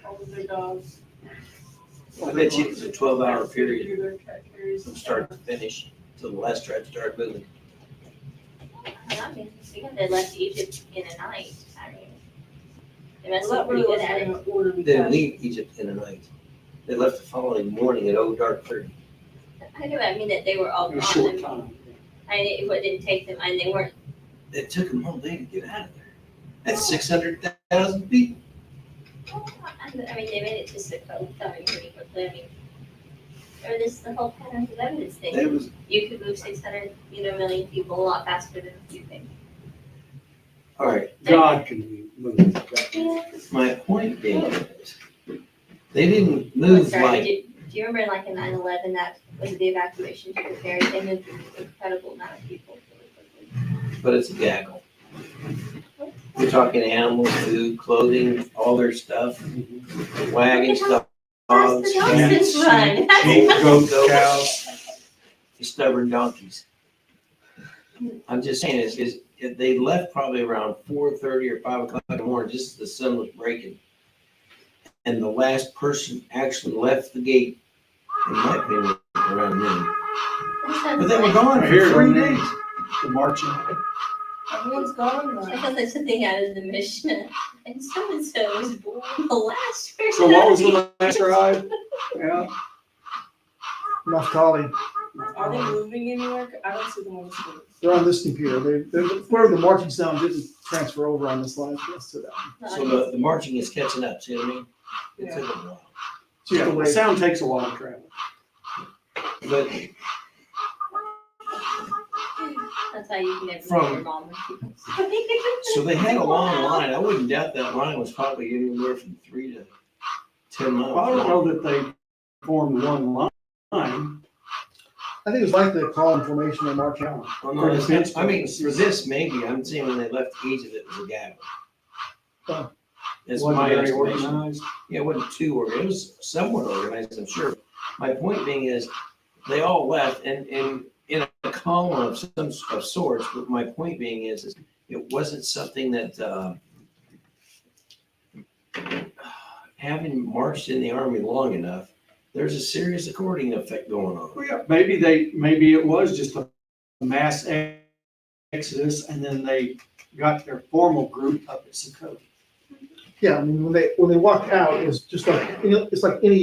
All of their dogs. I bet you it was a 12-hour period from start to finish till the last tribe started moving. I mean, because they left Egypt in a night. I mean, they must Well, have that pretty really good at wasn't it. in order They didn't because leave Egypt in a night. They left the following morning at dark 30. I mean that they were all In a gone. short time. It didn't take them, and they weren't. It took them all day to get out of there. That's 600,000 people. I mean, they made it to Sukkot pretty quickly. I mean, or this the whole pattern of evidence thing. It was, You could move 600, million people a lot faster than you think. all right, God can move. my point being is, they didn't move Sorry, like, do you remember like in 9/11 that was the evacuation to the ferry? They moved an incredible amount of people really quickly. but it's a gaggle. We're talking animals, food, clothing, all their stuff, wagons, dogs, That's the nonsense cats, run. Sheep, goats, goats, cows. stubborn donkeys. I'm just saying, is they left probably around 4:30 or 5 o'clock in the morning, just as the sun was breaking. And the last person actually left the gate, in my opinion, around noon. But they were gone for Here, 3 right now. days. The marching. everyone's gone I now. thought that's something out of the Mishnah. And so was born the last person. So what was the last tribe? Yeah. Naphtali. Are they moving anywhere? I don't see them on the screen. They're on this computer. Whatever the marching sound didn't transfer over on this line, yes, to that. So the marching is catching up, see what I mean? It Yeah. took a while. It's just Yeah, the the way. sound takes a while to travel. But That's how you can never From- know your mom when she comes. so they had a long line. I wouldn't doubt that line was probably anywhere from 3 to 10 miles. Well, I don't long. know that they formed one line. I think it was like the column formation and march out. Well, no, For it's- defense I mean, purposes. for this, maybe, I'm saying when they left Egypt, it was a gaggle. Oh. That's Wasn't my very estimation. organized. Yeah, it wasn't too organized, it was somewhat organized, I'm sure. My point being is, they all left and in a column of some of sorts, but my point being is it wasn't something that, having marched in the army long enough, there's a serious according effect going on. Well, yeah, maybe it was just a mass exodus, and then they got their formal group up at Sukkot. Yeah, I mean, when they walked out, it was just like, it's like any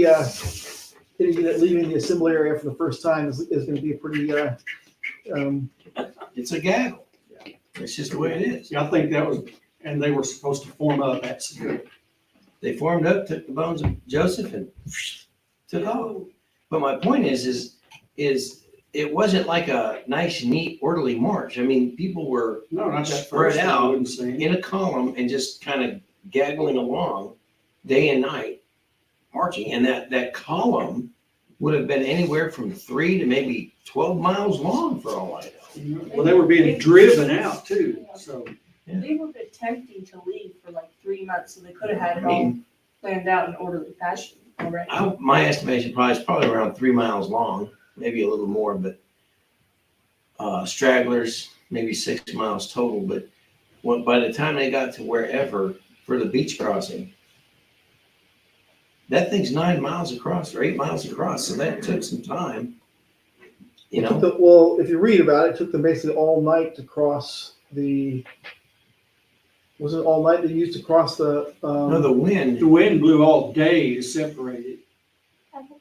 unit leaving the assembly area for the first time is gonna be a pretty, It's a gaggle. It's just the way it is. Yeah, I think that was, and they were supposed to form up at Sukkot. They formed up, took the bones of Joseph and took off. But my point is it wasn't like a nice, neat, orderly march. I mean, people were No, not that Spread first one, I out wouldn't say. in a column and just kind of gaggling along day and night marching. And that column would have been anywhere from 3 to maybe 12 miles long for all I know. Well, they were being driven out too, so. They were a bit tempting to leave for like 3 months, so they could have had I it all mean, planned out in orderly fashion already. my estimation is probably around 3 miles long, maybe a little more, but stragglers, maybe 6 miles total. But by the time they got to wherever for the beach crossing, that thing's 9 miles across or 8 miles across, so that took some time. You know, well, if you read about it, it took them basically all night to cross the Was it all night they used to cross the, No, the wind, The wind blew all day to separate it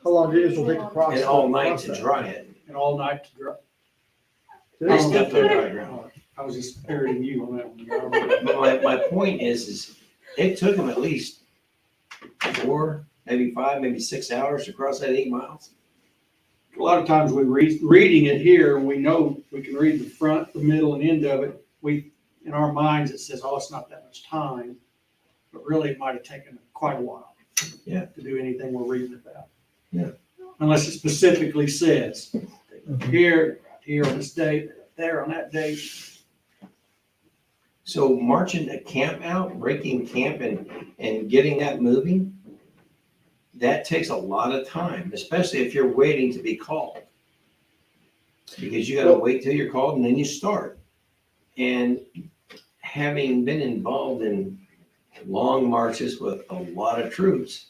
how long did Israel take to cross? and all the- night cross to that? dry it. and all night to dry. Did They they- stuffed on dry ground. I was just parroting you on that one. But my point is it took them at least 4, maybe 5, maybe 6 hours to cross that 8 miles. A lot of times we reading it here, we know we can read the front, the middle, and end of it. In our minds, it says, oh, it's not that much time, but really it might have taken quite a while. Yeah. To do anything we're reading about. Yeah. Unless it specifically says, here on this date, there on that date. So marching a camp out, breaking camp and getting that moving, that takes a lot of time, especially if you're waiting to be called. Because you gotta wait till you're called and then you start. And having been involved in long marches with a lot of troops,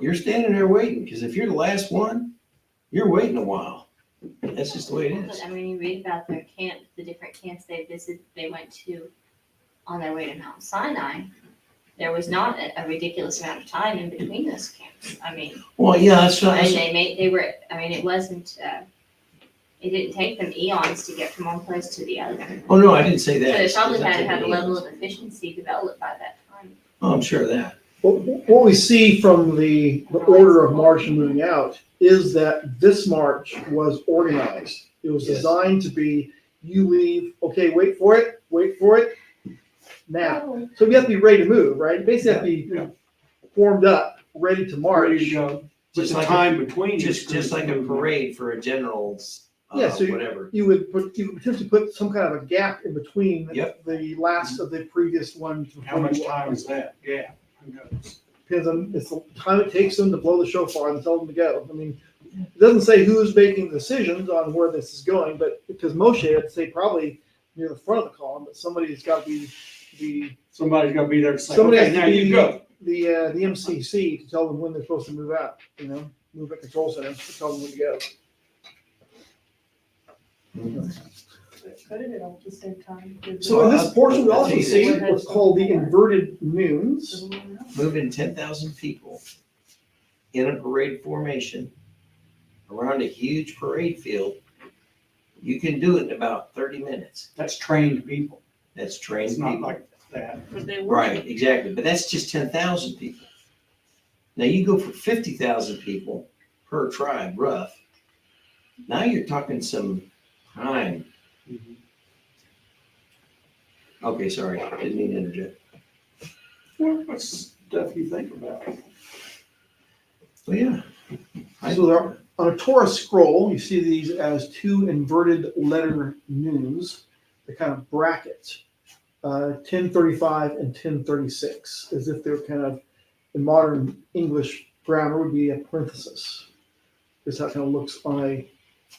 you're standing there waiting, because if you're the last one, you're waiting a while. That's just the way it is. But I mean, you read about their camp, the different camps they visited, they went to on their way to Mount Sinai. There was not a ridiculous amount of time in between those camps. I mean, Well, yeah, that's and not, it wasn't, it didn't take them eons to get from one place to the other. oh, no, I didn't say So that. they probably It's not had a taking level eons. of efficiency developed by that time. Oh, I'm sure of that. What we see from the order of march and moving out is that this march was organized. It was Yes. designed to be, you leave, okay, wait for it, now. So you have to be ready to move, right? You basically have to Yeah. be formed up, ready to march. Ready to go. Just Just the like time between. Just like a parade for a general's, Yeah, so whatever. you would potentially put some kind of a gap in between Yep. the last of the previous one. How much time is that? Yeah, who knows? Depends on, it's the time it takes them to blow the shofar and tell them to go. I mean, it doesn't say who's making the decisions on where this is going, but because Moshe had to say probably near the front of the column, but somebody's got to be Somebody's gotta be there to say, Somebody okay, has to now you be- go. the MCC to tell them when they're supposed to move out, movement control center to tell them when to go. Put it all at the same time. So in this portion, we also I'll see tell you. what's called the inverted noons. Moving 10,000 people in a parade formation around a huge parade field, you can do it in about 30 minutes. That's trained people. That's trained It's not people. like that. But they were. Right, exactly. But that's just 10,000 people. Now you go for 50,000 people per tribe, rough. Now you're talking some time. Okay, sorry, didn't mean to interject. Well, that's stuff you think about. Well, yeah. So there are, on a Torah scroll, you see these as two inverted letter noons, the kind of brackets, 1035 and 1036, as if they're kind of, in modern English grammar, would be a parenthesis. This is how it kind of looks on a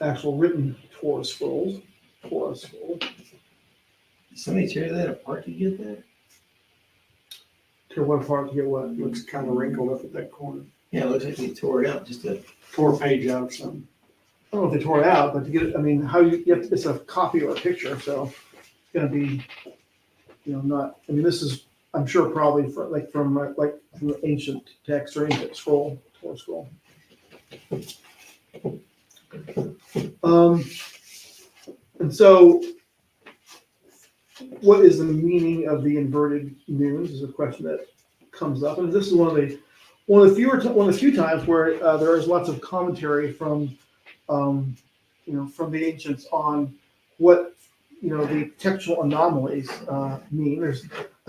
actual written Torah scroll. Did somebody tear that apart to get that? Tear one apart to get what? It looks kind of wrinkled up at that corner. Yeah, it looks like you tore it out just to. Tore a page out or something. I don't know if they tore it out, but to get it, I mean, how you have, it's a copy or a picture, so it's gonna be, not, I mean, this is, I'm sure probably from the ancient text or ancient scroll, Torah scroll. And so what is the meaning of the inverted noons is a question that comes up, and this is one of the few times where there is lots of commentary from from the ancients on what the textual anomalies mean. There's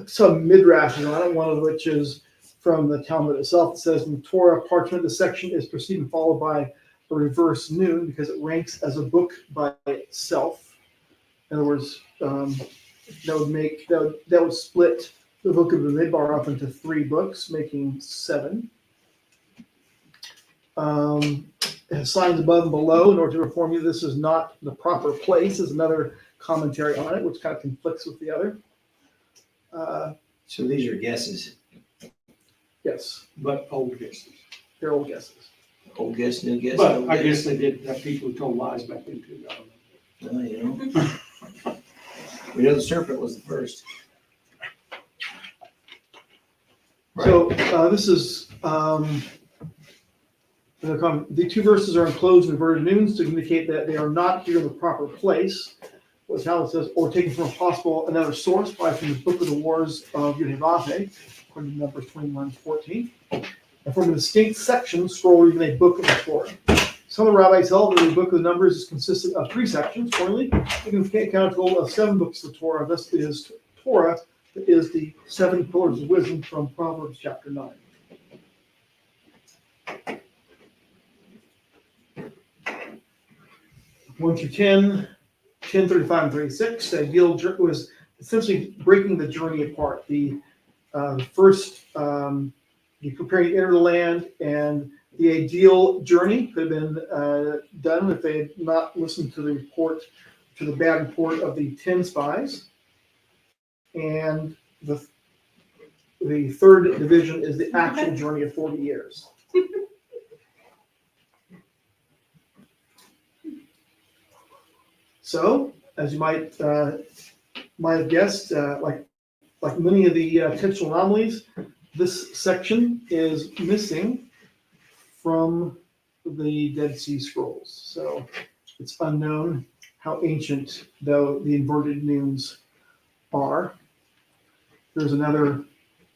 some midrashes on it, one of which is from the Talmud itself. It says in the Torah parchment, the section is preceded and followed by a reverse noon because it ranks as a book by itself. In other words, that would split the book of the Midbar up into 3 books, making 7. It has signs above and below in order to inform you this is not the proper place. Is another commentary on it, which kind of conflicts with the other. So these are guesses. Yes, But old guesses. they're old guesses. Old guess, new guess. But old I guess. guess they did have people who told lies back then too. I don't know. Well, we know the serpent was the first. So this is the two verses are enclosed in inverted nunes to indicate that they are not here in the proper place. What how it says, or taken from a possible another source, by from the Book of the Wars of Beha'alotekha, according to Numbers 21:14, and from a distinct section, scroll, or even a book of the Torah. Some of the rabbis held that the Book of the Numbers is consisted of 3 sections. Accordingly, you can count a total of 7 books of the Torah. Thus, it is Torah that is the 7 pillars of wisdom from Proverbs chapter 9. One through 10, 10, 35, and 36. The ideal was essentially breaking the journey apart. The first, you preparing to enter the land, and the ideal journey could have been done if they had not listened to the bad report of the 10 spies. And the third division is the actual journey of 40 years. So, as you might have guessed, like many of the textual anomalies, this section is missing from the Dead Sea Scrolls. So it's unknown how ancient, though, the inverted nunes are. There's another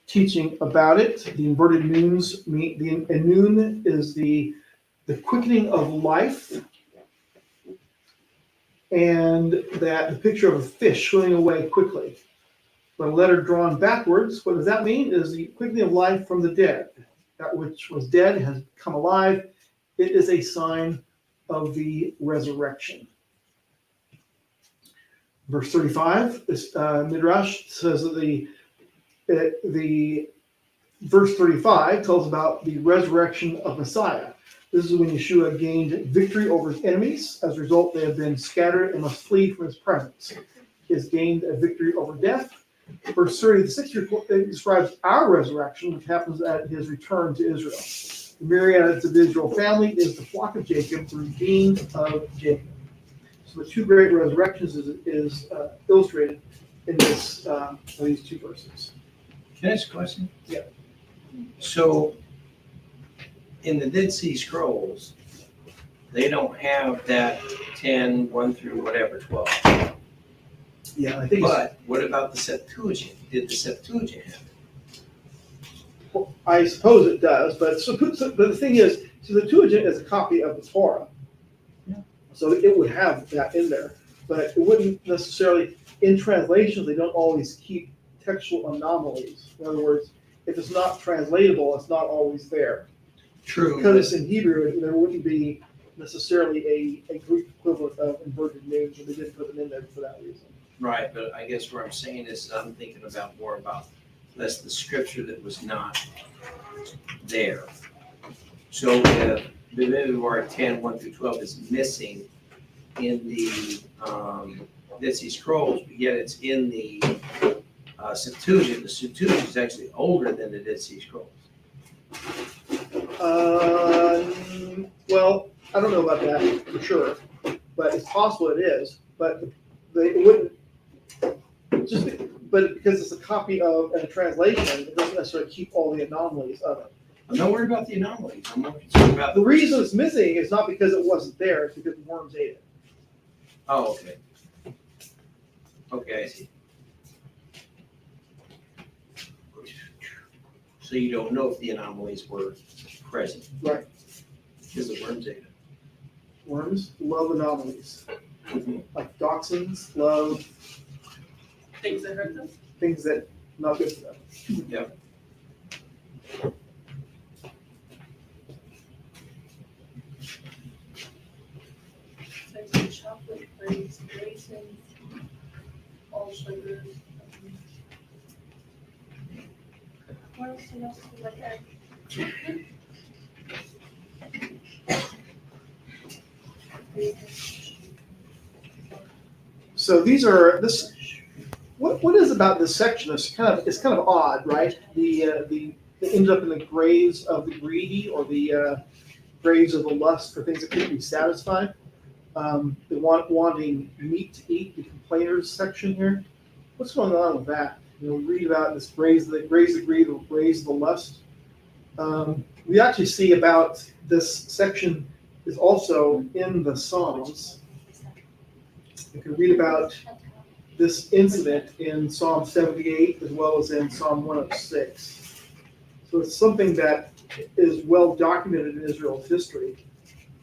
teaching about it. The inverted nunes mean a noon is the quickening of life, and that the picture of a fish swimming away quickly. But a letter drawn backwards, what does that mean? Is the quickening of life from the dead. That which was dead has come alive. It is a sign of the resurrection. Verse 35, this Midrash says that the verse 35 tells about the resurrection of Messiah. This is when Yeshua gained victory over his enemies. As a result, they have been scattered and must flee from his presence. He has gained a victory over death. Verse 36 describes our resurrection, which happens at his return to Israel. The myriads of the Israel family is the flock of Jacob, the redeemed of Jacob. So the 2 great resurrections is illustrated in these 2 verses. Can I ask a question? Yeah. So, in the Dead Sea Scrolls, they don't have that 10, 1 through whatever, 12. Yeah, I think But what about the Septuagint? Did the Septuagint have it? I suppose it does, but the thing is, so the Septuagint is a copy of the Torah. Yeah. So it would have that in there, but it wouldn't necessarily, in translations, they don't always keep textual anomalies. In other words, if it's not translatable, it's not always there. True. Because it's in Hebrew, there wouldn't be necessarily a Greek equivalent of inverted nunes, or they didn't put them in there for that reason. Right, but I guess what I'm saying is I'm thinking more about that's the scripture that was not there. So if the Midrash 10, 1 through 12 is missing in the Dead Sea Scrolls, but yet it's in the Septuagint. The Septuagint is actually older than the Dead Sea Scrolls. Well, I don't know about that for sure, but it's possible it is. But it wouldn't but because it's a copy of and a translation, it doesn't necessarily keep all the anomalies of it. I'm not worried about the anomalies. I'm more concerned about The reason it's missing is not because it wasn't there; it's because worms ate it. Oh, okay. Okay, I see. So you don't know if the anomalies were present. Right. Because the worms ate it. Worms love anomalies, like dachshunds love Things that hurt them. things that not good for them. Yep. There's some chocolate flakes, raisins, all sugars. What else do you like that? So these are this. What is about this section? It's kind of odd, right? They end up in the graves of the greedy, or the graves of the lust for things that couldn't be satisfied. The wanting meat to eat, the complainers section here. What's going on with that? We read about this graze the greed, raise the lust. We actually see about this section is also in the Psalms. You can read about this incident in Psalm 78 as well as in Psalm 106. So it's something that is well documented in Israel's history.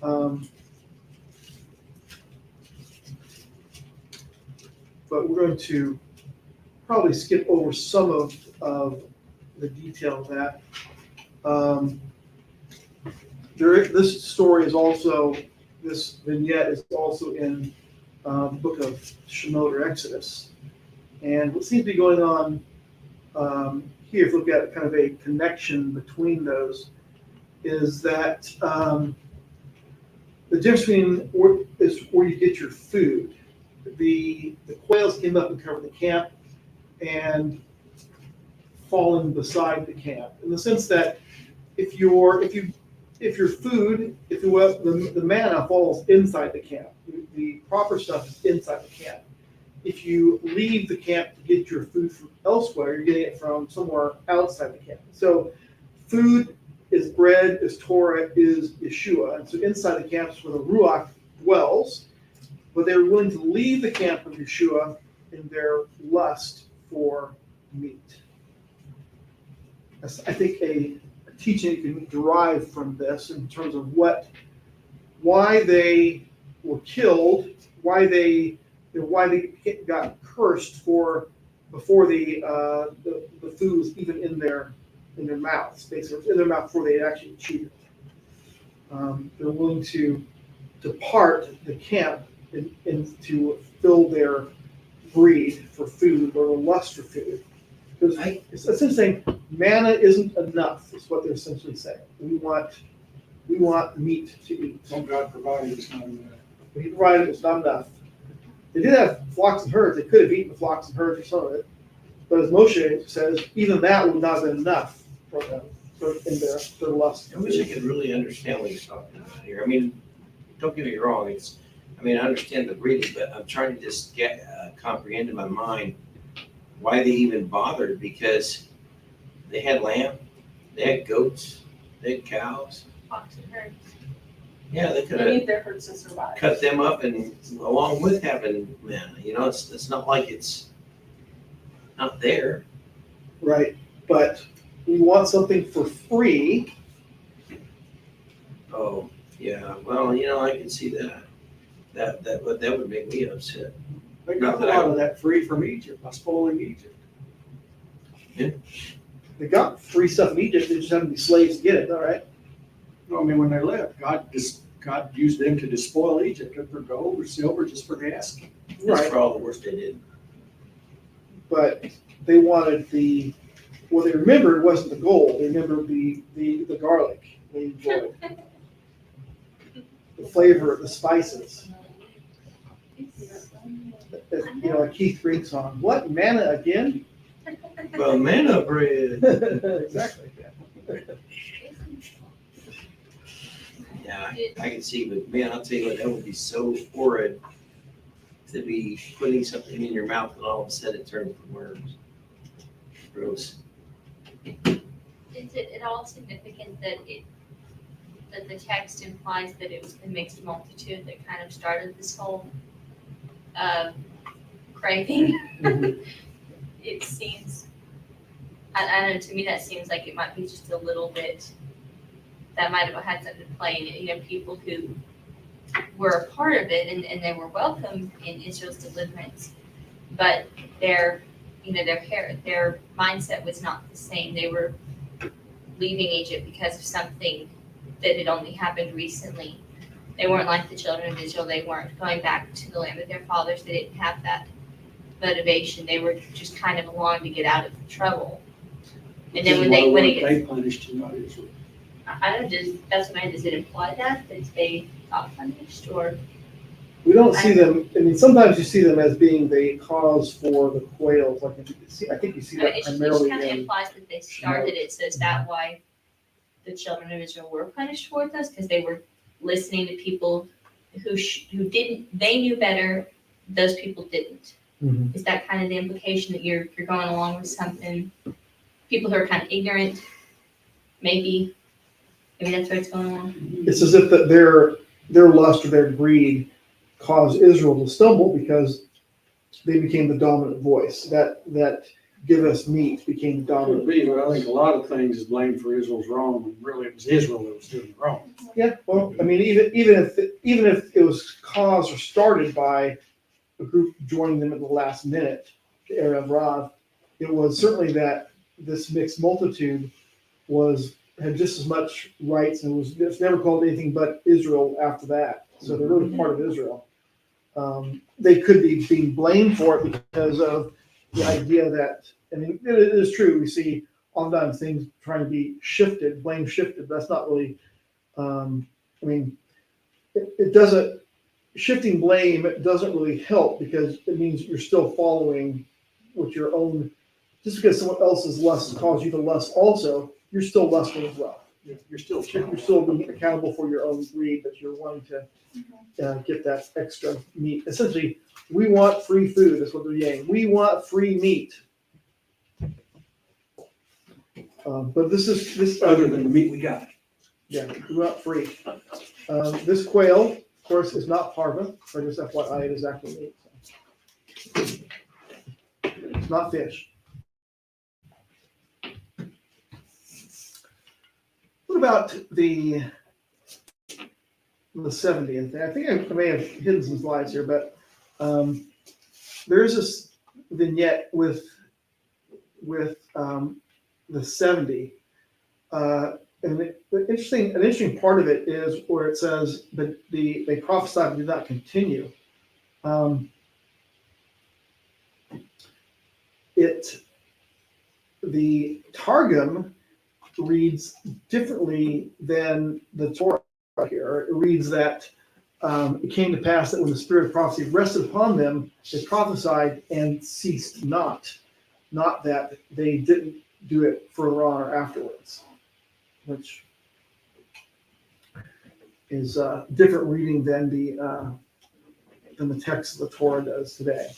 But we're going to probably skip over some of the detail of that. This story is also, this vignette is also in the book of Shemot or Exodus. And what seems to be going on here, if you look at kind of a connection between those, is that the difference between is where you get your food. The quails came up and covered the camp and fallen beside the camp, in the sense that if your food, if you will, the manna falls inside the camp. The proper stuff is inside the camp. If you leave the camp to get your food from elsewhere, you're getting it from somewhere outside the camp. So food is bread, is Torah, is Yeshua. And so inside the camp is where the Ruach dwells. But they were willing to leave the camp of Yeshua in their lust for meat. That's, I think, a teaching you can derive from this in terms of why they were killed, why they got cursed before the food was even in their mouths, basically in their mouth before they actually chewed it. They're willing to depart the camp and to fill their greed for food or the lust for food. Because it's essentially saying manna isn't enough, is what they're essentially saying. We want meat to eat. Some God provided, it's not enough. What he provided is not enough. They did have flocks and herds. They could have eaten the flocks and herds or some of it. But as Moshe says, even that would not have been enough for them in their lust. I wish I could really understand what he's talking about here. I mean, don't get me wrong. I understand the breeding, but I'm trying to just comprehend in my mind why they even bothered, because they had lamb, they had goats, they had cows. Ox and herds. Yeah, they could They have need their herds to survive. cut them up and along with having manna. It's not like it's not there. Right. But we want something for free. Oh, yeah. Well, I can see that. That would make me upset. They got a lot of that free from Egypt by spoiling Egypt. They got free stuff in Egypt. They just had to be slaves to get it. All right. No, I mean, when they left, God used them to despoil Egypt, took their gold or silver just for the asking. That's Right. for all the work they did. But they wanted what they remembered wasn't the gold. They remembered the garlic. They enjoyed the flavor, the spices. A Keith Green song. What, manna again? Well, manna bread. Exactly. Yeah. Yeah, I can see, but man, I'll tell you what, that would be so horrid to be putting something in your mouth and all of a sudden it turns to worms. Gross. Is it at all significant that the text implies that it was the mixed multitude that kind of started this whole craving? Mhm. It seems, I don't know, to me that seems like it might be just a little bit, that might have had something to play in it. People who were a part of it and they were welcome in Israel's deliverance, but their mindset was not the same. They were leaving Egypt because of something that had only happened recently. They weren't like the children of Israel. They weren't going back to the land of their fathers. They didn't have that motivation. They were just kind of along to get out of the trouble. And then when They punished you, not Israel. I don't just, that's what I mean, does it imply that they got punished, or? We don't see them. I mean, sometimes you see them as being the cause for the quails. I think you see that It just primarily kind of in. implies that they started it, so is that why the children of Israel were punished for this? Because they were listening to people who didn't, they knew better, those people didn't. Mhm. Is that kind of the implication that you're going along with something? People who are kind of ignorant, maybe that's where it's going along. It's as if that their lust or their greed caused Israel to stumble because they became the dominant voice. That give us meat became Could dominant. be, but I think a lot of things is blamed for Israel's wrong, and really it was Israel that was doing it wrong. Yeah, well, I mean, even if it was caused or started by a group joining them at the last minute, the Erev Rav, it was certainly that this mixed multitude had just as much rights and it's never called anything but Israel after that. So they're really part of Israel. They could be being blamed for it because of the idea that, I mean, it is true. We see oftentimes things trying to be shifted, blame shifted. That's not really, I mean, it doesn't, shifting blame doesn't really help because it means you're still following what your own, just because someone else's lust caused you to lust also, you're still lusting as well. You're still being accountable for your own greed, but you're wanting to get that extra meat. Essentially, we want free food. That's what they're saying. We want free meat. But this Other than the meat we got. yeah, we want free. This quail, of course, is not parva. So just FYI, it is actually meat. So. It's not fish. What about the 70th? I think I may have hidden some slides here, but there is this vignette with the 70. And an interesting part of it is where it says that they prophesied and did not continue. The Targum reads differently than the Torah here. It reads that it came to pass that when the spirit of prophecy rested upon them, they prophesied and ceased not that they didn't do it further on or afterwards, which is a different reading than the text of the Torah does today.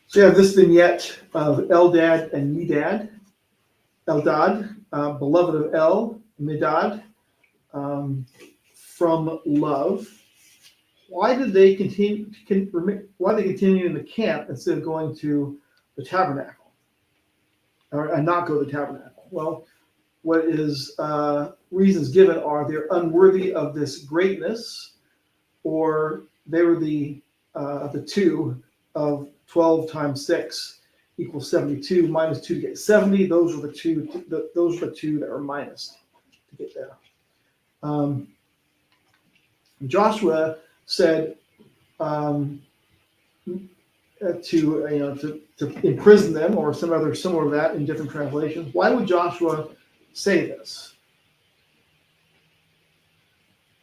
So you have this vignette of Eldad and Medad. Eldad, beloved of El, Medad, from love. Why did they continue? Why did they continue in the camp instead of going to the tabernacle, and not go to the tabernacle? Well, what is reasons given are they're unworthy of this greatness, or they were the two of 12 times 6 equals 72, minus 2 to get 70. Those are the two that are minus to get there. Joshua said to imprison them, or some other similar to that in different translations. Why would Joshua say this?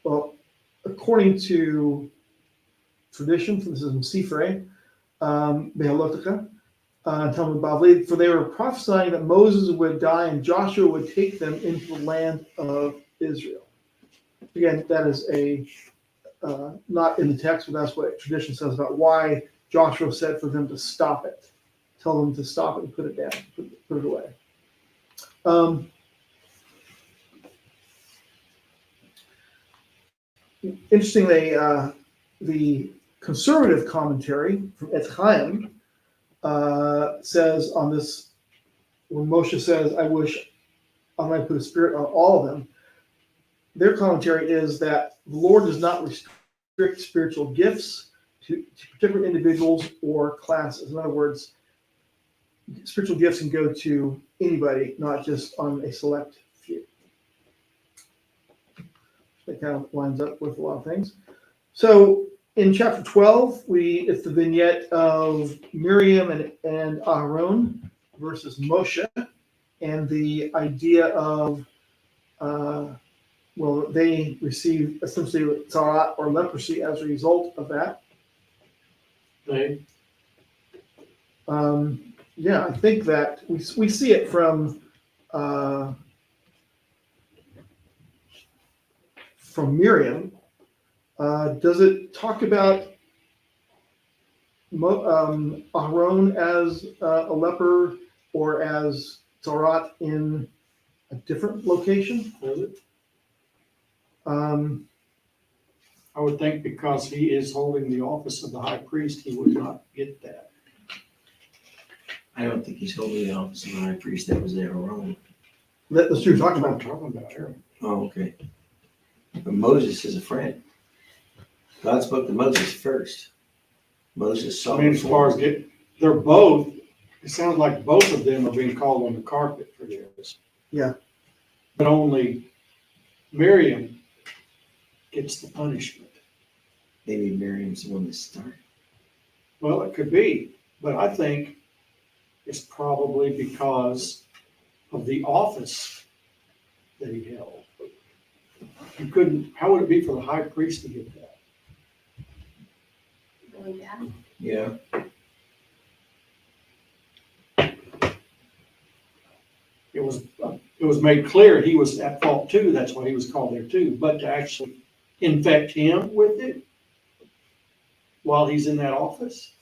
Well, according to tradition, this is in Sifrei, Beha'alotekha, Talmud Bavli, for they were prophesying that Moses would die and Joshua would take them into the land of Israel. Again, that is not in the text, but that's what tradition says about why Joshua said for them to stop it. Tell them to stop it and put it down, put it away. Interestingly, the conservative commentary from Et Chaim says on this, when Moshe says, I wish I might put a spirit on all of them, their commentary is that the Lord does not restrict spiritual gifts to particular individuals or classes. In other words, spiritual gifts can go to anybody, not just on a select few. That kind of lines up with a lot of things. So in chapter 12, it's the vignette of Miriam and Aaron versus Moshe, and the idea of they received essentially tzara or leprosy as a result of that. They, I think that we see it from from Miriam, does it talk about Aaron as a leper or as Tzara'at in a different location? Um, I would think because he is holding the office of the high priest, he would not get that. I don't think he's holding the office of the high priest. That was there alone. that's true. Talking I'm about talking about Aaron. Oh, okay. But Moses is a friend. God spoke to Moses first. Moses saw I mean, the as far as form. they're both, it sounds like both of them are being called on the carpet for this. Yeah. But only Miriam gets the punishment. Maybe Miriam's the one that started. Well, it could be, but I think it's probably because of the office that he held. You couldn't, how would it be for the high priest to get that? Really bad. Yeah. It was made clear he was at fault too, that's why he was called there too, but to actually infect him with it while he's in that office?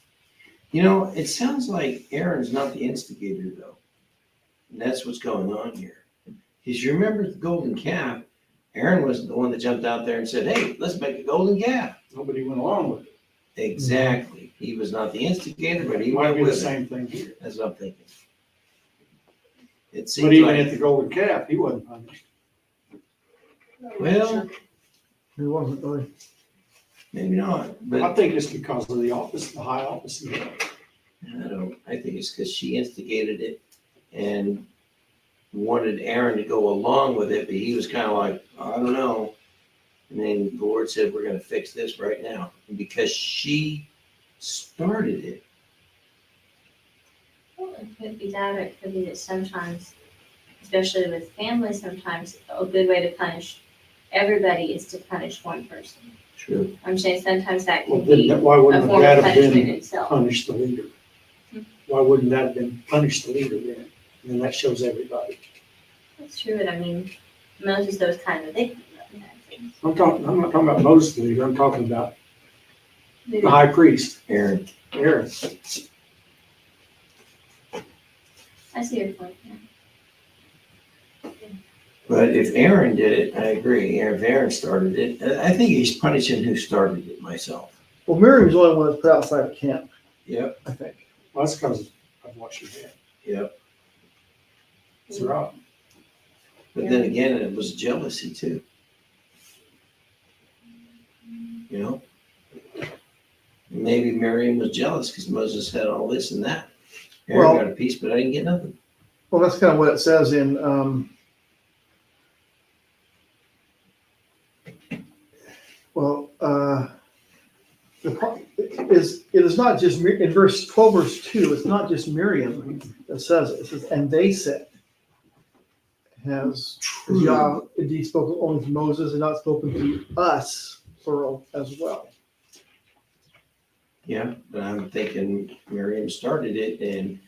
You know, it sounds like Aaron's not the instigator though. And that's what's going on here. Because you remember the golden calf, Aaron was the one that jumped out there and said, hey, let's make a golden calf. Nobody went along with it. Exactly. He was not the instigator, but he It might went be the with it. same thing here. That's what I'm thinking. It But seems even like, at the golden calf, he wasn't punished. well, it wasn't really. maybe not, I but think it's because of the office, the high office he held. I think it's because she instigated it and wanted Aaron to go along with it, but he was kind of like, I don't know. And then the Lord said, we're going to fix this right now. And because she started it, Well, it could be that, or it could be that sometimes, especially with families, sometimes a good way to punish everybody is to punish one person. true. I'm saying sometimes that Well, can be then, why a wouldn't form that of have punishment been itself. punish the leader? Why wouldn't that have been punish the leader then? And then that shows everybody. That's true, but I mean, Moses, those kind of things. I'm not talking about Moses the leader, I'm talking about the high priest, Aaron, Aaron. I see your point, yeah. but if Aaron did it, I agree. If Aaron started it, I think he's punishing who started it myself. Well, Miriam's the only one that's put outside of camp, Yep, I think. Well, that's because of what she did. yep. That's right. But then again, it was jealousy too. You know? Maybe Miriam was jealous because Moses had all this and that. Aaron Well- got a piece, but I didn't get nothing. Well, that's kind of what it says in, it is not just, in verse 12, verse 2, it's not just Miriam that says it. It says, and they said, has Yah indeed spoken only to Moses and not spoken to us, plural, as well. Yeah, but I'm thinking Miriam started it and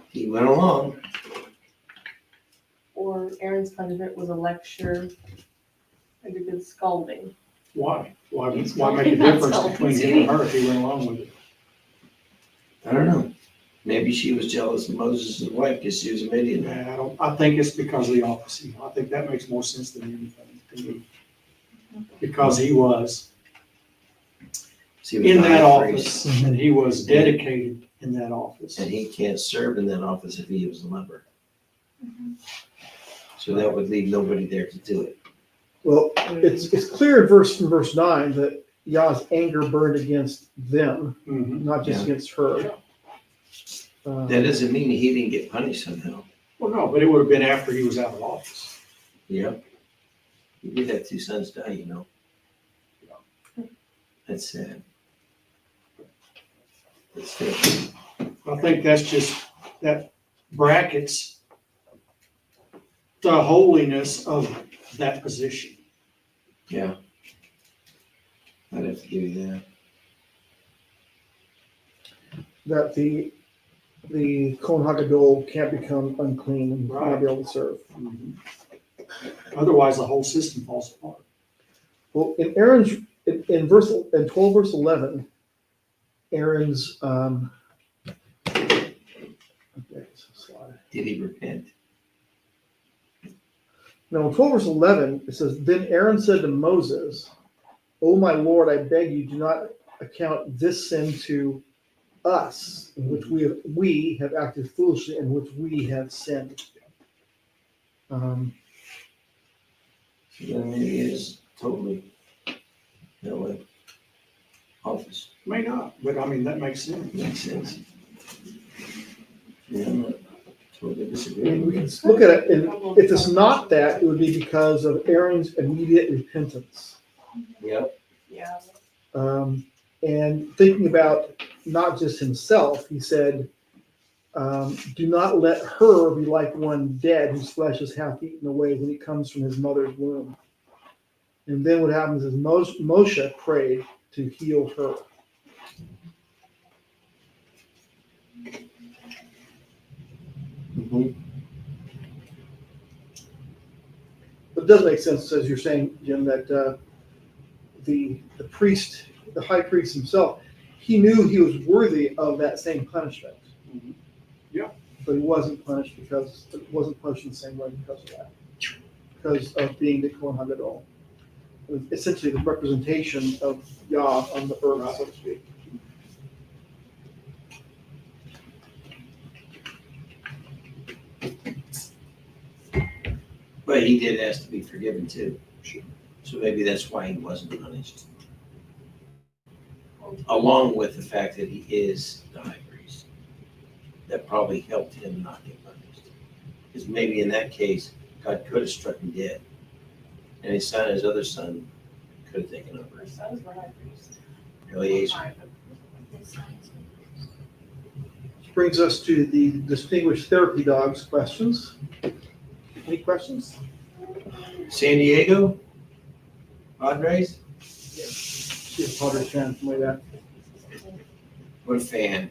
he went along. Or Aaron's punishment was a lecture, like a good scolding. Why? Why make a difference between him and her if he went along with it? I don't know. Maybe she was jealous of Moses' wife because she was a Midianite. I think it's because of the office. I think that makes more sense than anything to me. Because he was She was in the that high priest, office and he was dedicated in that office. and he can't serve in that office if he was a leper. So that would leave nobody there to do it. Well, it's clear in verse 9 that Yah's anger burned against them, Mhm. not just Yeah. against her. That doesn't mean he didn't get punished somehow. Well, no, but it would have been after he was out of office. Yep. He did have two sons die, you know. That's sad. But still, I think that's just, that brackets the holiness of that position. yeah. I'd have to give you that. That the the Kohen Hagadol can't become unclean and not be able to serve. Otherwise, the whole system falls apart. Well, in Aaron's, in 12 verse 11, Aaron's, okay, slide. Did he repent? Now, in 12 verse 11, it says, Then Aaron said to Moses, O my Lord, I beg you, do not account this sin to us, in which we have acted foolishly, in which we have sinned. So then maybe it is totally no office. May not, but I mean, that makes sense. Makes sense. Yeah, I'm not totally I mean, disagreeing. we can look at it, and if it's not that, it would be because of Aaron's immediate repentance. Yep. Yeah. And thinking about not just himself, he said, do not let her be like one dead whose flesh is half eaten away when he comes from his mother's womb. And then what happens is Moshe prayed to heal her. Mhm. But it does make sense, as you're saying, Jim, that the priest, the high priest himself, he knew he was worthy of that same punishment. Mhm. Yeah. But he wasn't punished in the same way because of that. Because of being the Kohen Hagadol. It was essentially the representation of Yah on the earth, so to speak. But he did ask to be forgiven too. Sure. So maybe that's why he wasn't punished. Along with the fact that he is the high priest. That probably helped him not get punished. Because maybe in that case, God could have struck him dead. And his other son, could have taken over. Her sons were high priests. Eleazar. Which brings us to the distinguished therapy dogs questions. Any questions? San Diego? Padres? She's a Padres fan from way back. What a fan.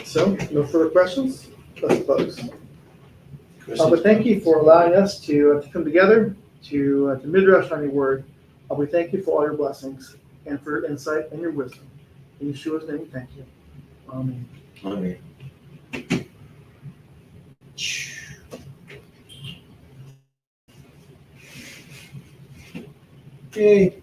So, no further questions? Let's close. But thank you for allowing us to come together to Midrash on your word. We thank you for all your blessings and for your insight and your wisdom. In Yeshua's name, we thank you. Amen. Amen. Okay.